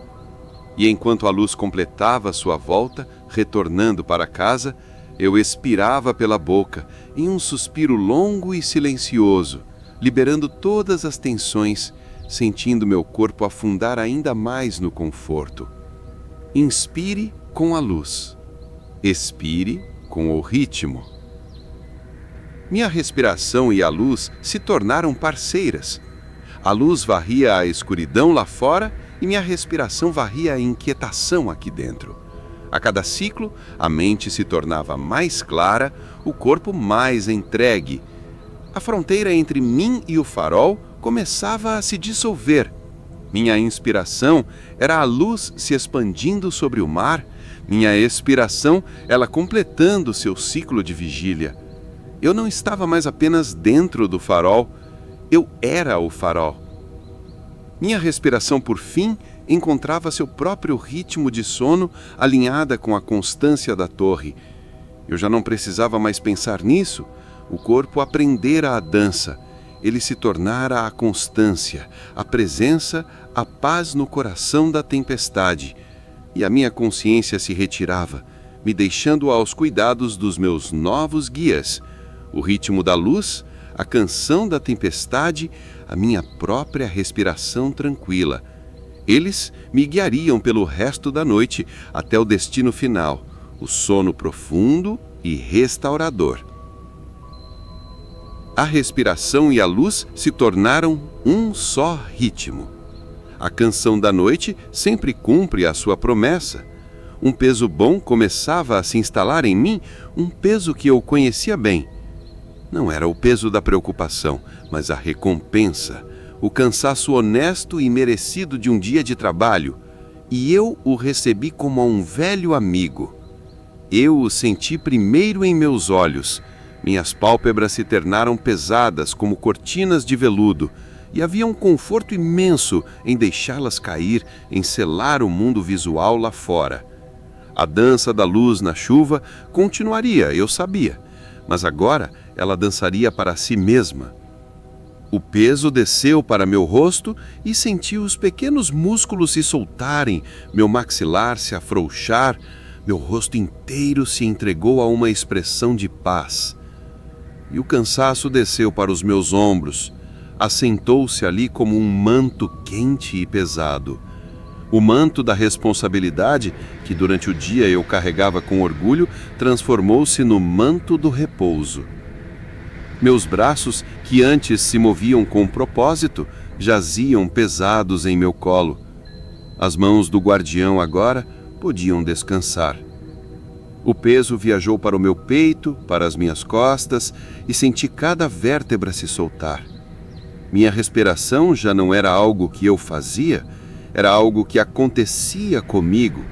E enquanto a luz completava sua volta, retornando para casa, eu expirava pela boca, em um suspiro longo e silencioso, liberando todas as tensões, sentindo meu corpo afundar ainda mais no conforto. Inspire com a luz. Expire com o ritmo. Minha respiração e a luz se tornaram parceiras. A luz varria a escuridão lá fora e minha respiração varria a inquietação aqui dentro. A cada ciclo, a mente se tornava mais clara, o corpo mais entregue. A fronteira entre mim e o farol começava a se dissolver. Minha inspiração era a luz se expandindo sobre o mar, minha expiração, ela completando seu ciclo de vigília. Eu não estava mais apenas dentro do farol, eu era o farol. Minha respiração, por fim, encontrava seu próprio ritmo de sono alinhada com a constância da torre. Eu já não precisava mais pensar nisso. O corpo aprendera a dança. Ele se tornara a constância, a presença, a paz no coração da tempestade. E a minha consciência se retirava, me deixando aos cuidados dos meus novos guias. O ritmo da luz, a canção da tempestade, a minha própria respiração tranquila. Eles me guiariam pelo resto da noite até o destino final, o sono profundo e restaurador. A respiração e a luz se tornaram um só ritmo. A canção da noite sempre cumpre a sua promessa. Um peso bom começava a se instalar em mim, um peso que eu conhecia bem. Não era o peso da preocupação, mas a recompensa, o cansaço honesto e merecido de um dia de trabalho. E eu o recebi como a um velho amigo. Eu o senti primeiro em meus olhos. Minhas pálpebras se tornaram pesadas como cortinas de veludo, e havia um conforto imenso em deixá-las cair, em selar o mundo visual lá fora. A dança da luz na chuva continuaria, eu sabia, mas agora ela dançaria para si mesma. O peso desceu para meu rosto e senti os pequenos músculos se soltarem, meu maxilar se afrouxar, meu rosto inteiro se entregou a uma expressão de paz. E o cansaço desceu para os meus ombros, assentou-se ali como um manto quente e pesado. O manto da responsabilidade, que durante o dia eu carregava com orgulho, transformou-se no manto do repouso. Meus braços, que antes se moviam com propósito, jaziam pesados em meu colo. As mãos do guardião agora podiam descansar. O peso viajou para o meu peito, para as minhas costas, e senti cada vértebra se soltar. Minha respiração já não era algo que eu fazia, era algo que acontecia comigo.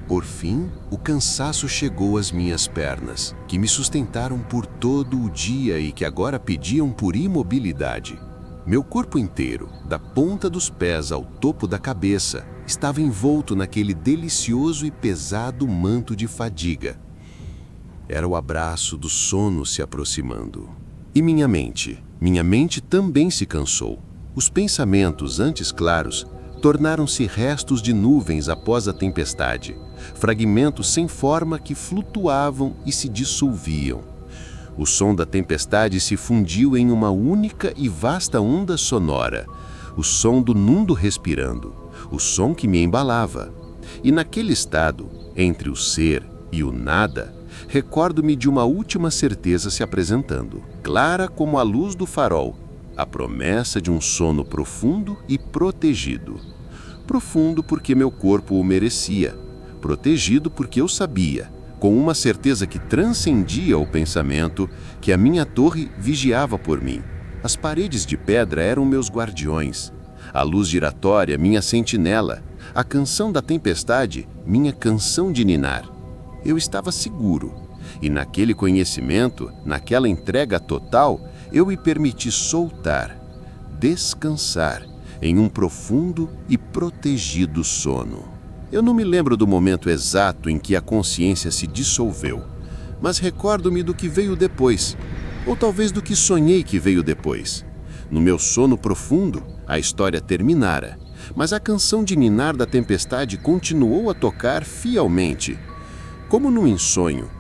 Por fim, o cansaço chegou às minhas pernas, que me sustentaram por todo o dia e que agora pediam por imobilidade. Meu corpo inteiro, da ponta dos pés ao topo da cabeça, estava envolto naquele delicioso e pesado manto de fadiga. Era o abraço do sono se aproximando. E minha mente também se cansou. Os pensamentos, antes claros, tornaram-se restos de nuvens após a tempestade, fragmentos sem forma que flutuavam e se dissolviam. O som da tempestade se fundiu em uma única e vasta onda sonora, o som do mundo respirando, o som que me embalava. E naquele estado, entre o ser e o nada, recordo-me de uma última certeza se apresentando, clara como a luz do farol, a promessa de um sono profundo e protegido. Profundo porque meu corpo o merecia, protegido porque eu sabia, com uma certeza que transcendia o pensamento, que a minha torre vigiava por mim. As paredes de pedra eram meus guardiões, a luz giratória minha sentinela, a canção da tempestade minha canção de ninar. Eu estava seguro, e naquele conhecimento, naquela entrega total, eu me permiti soltar, descansar em um profundo e protegido sono. Eu não me lembro do momento exato em que a consciência se dissolveu, mas recordo-me do que veio depois, ou talvez do que sonhei que veio depois. No meu sono profundo, a história terminara, mas a canção de ninar da tempestade continuou a tocar fielmente. Como num ensonho,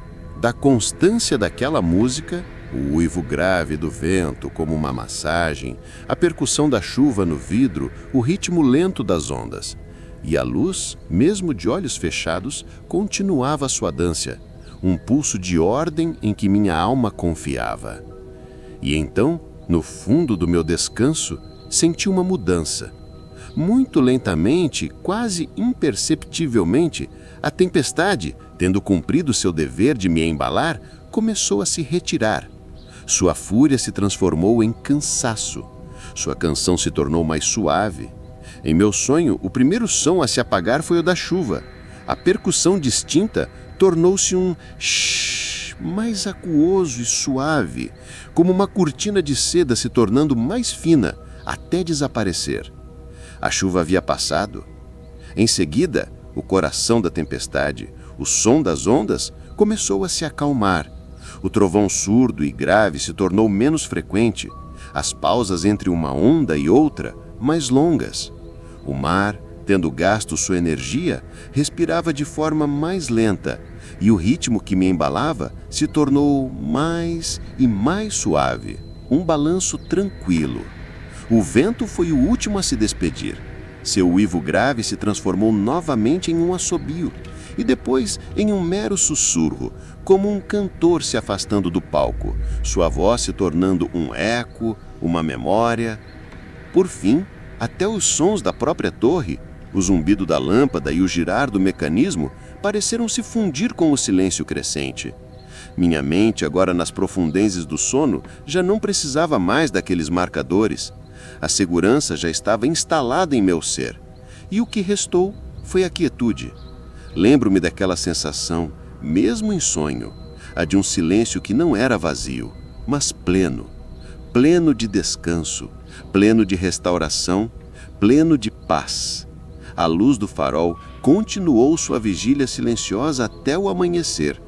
da constância daquela música, o uivo grave do vento como uma massagem, a percussão da chuva no vidro, o ritmo lento das ondas. E a luz, mesmo de olhos fechados, continuava sua dança, um pulso de ordem em que minha alma confiava. E então, no fundo do meu descanso, senti uma mudança. Muito lentamente, quase imperceptivelmente, a tempestade, tendo cumprido seu dever de me embalar, começou a se retirar. Sua fúria se transformou em cansaço. Sua canção se tornou mais suave. Em meu sonho, o primeiro som a se apagar foi o da chuva. A percussão distinta tornou-se um shhh mais aquoso e suave, como uma cortina de seda se tornando mais fina, até desaparecer. A chuva havia passado. Em seguida, o coração da tempestade, o som das ondas, começou a se acalmar. O trovão surdo e grave se tornou menos frequente, as pausas entre uma onda e outra mais longas. O mar, tendo gasto sua energia, respirava de forma mais lenta, e o ritmo que me embalava se tornou mais e mais suave, um balanço tranquilo. O vento foi o último a se despedir. Seu uivo grave se transformou novamente em um assobio, e depois em um mero sussurro, como um cantor se afastando do palco, sua voz se tornando um eco, uma memória. Por fim, até os sons da própria torre, o zumbido da lâmpada e o girar do mecanismo pareceram se fundir com o silêncio crescente. Minha mente, agora nas profundezas do sono, já não precisava mais daqueles marcadores. A segurança já estava instalada em meu ser. E o que restou foi a quietude. Lembro-me daquela sensação, mesmo em sonho, a de um silêncio que não era vazio, mas pleno. Pleno de descanso, pleno de restauração, pleno de paz. A luz do farol continuou sua vigília silenciosa até o amanhecer,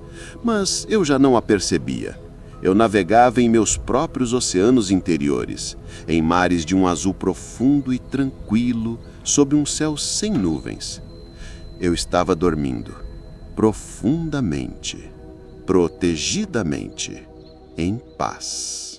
mas eu já não a percebia. Eu navegava em meus próprios oceanos interiores, em mares de um azul profundo e tranquilo, sob um céu sem nuvens. Eu estava dormindo, profundamente, protegidamente, em paz.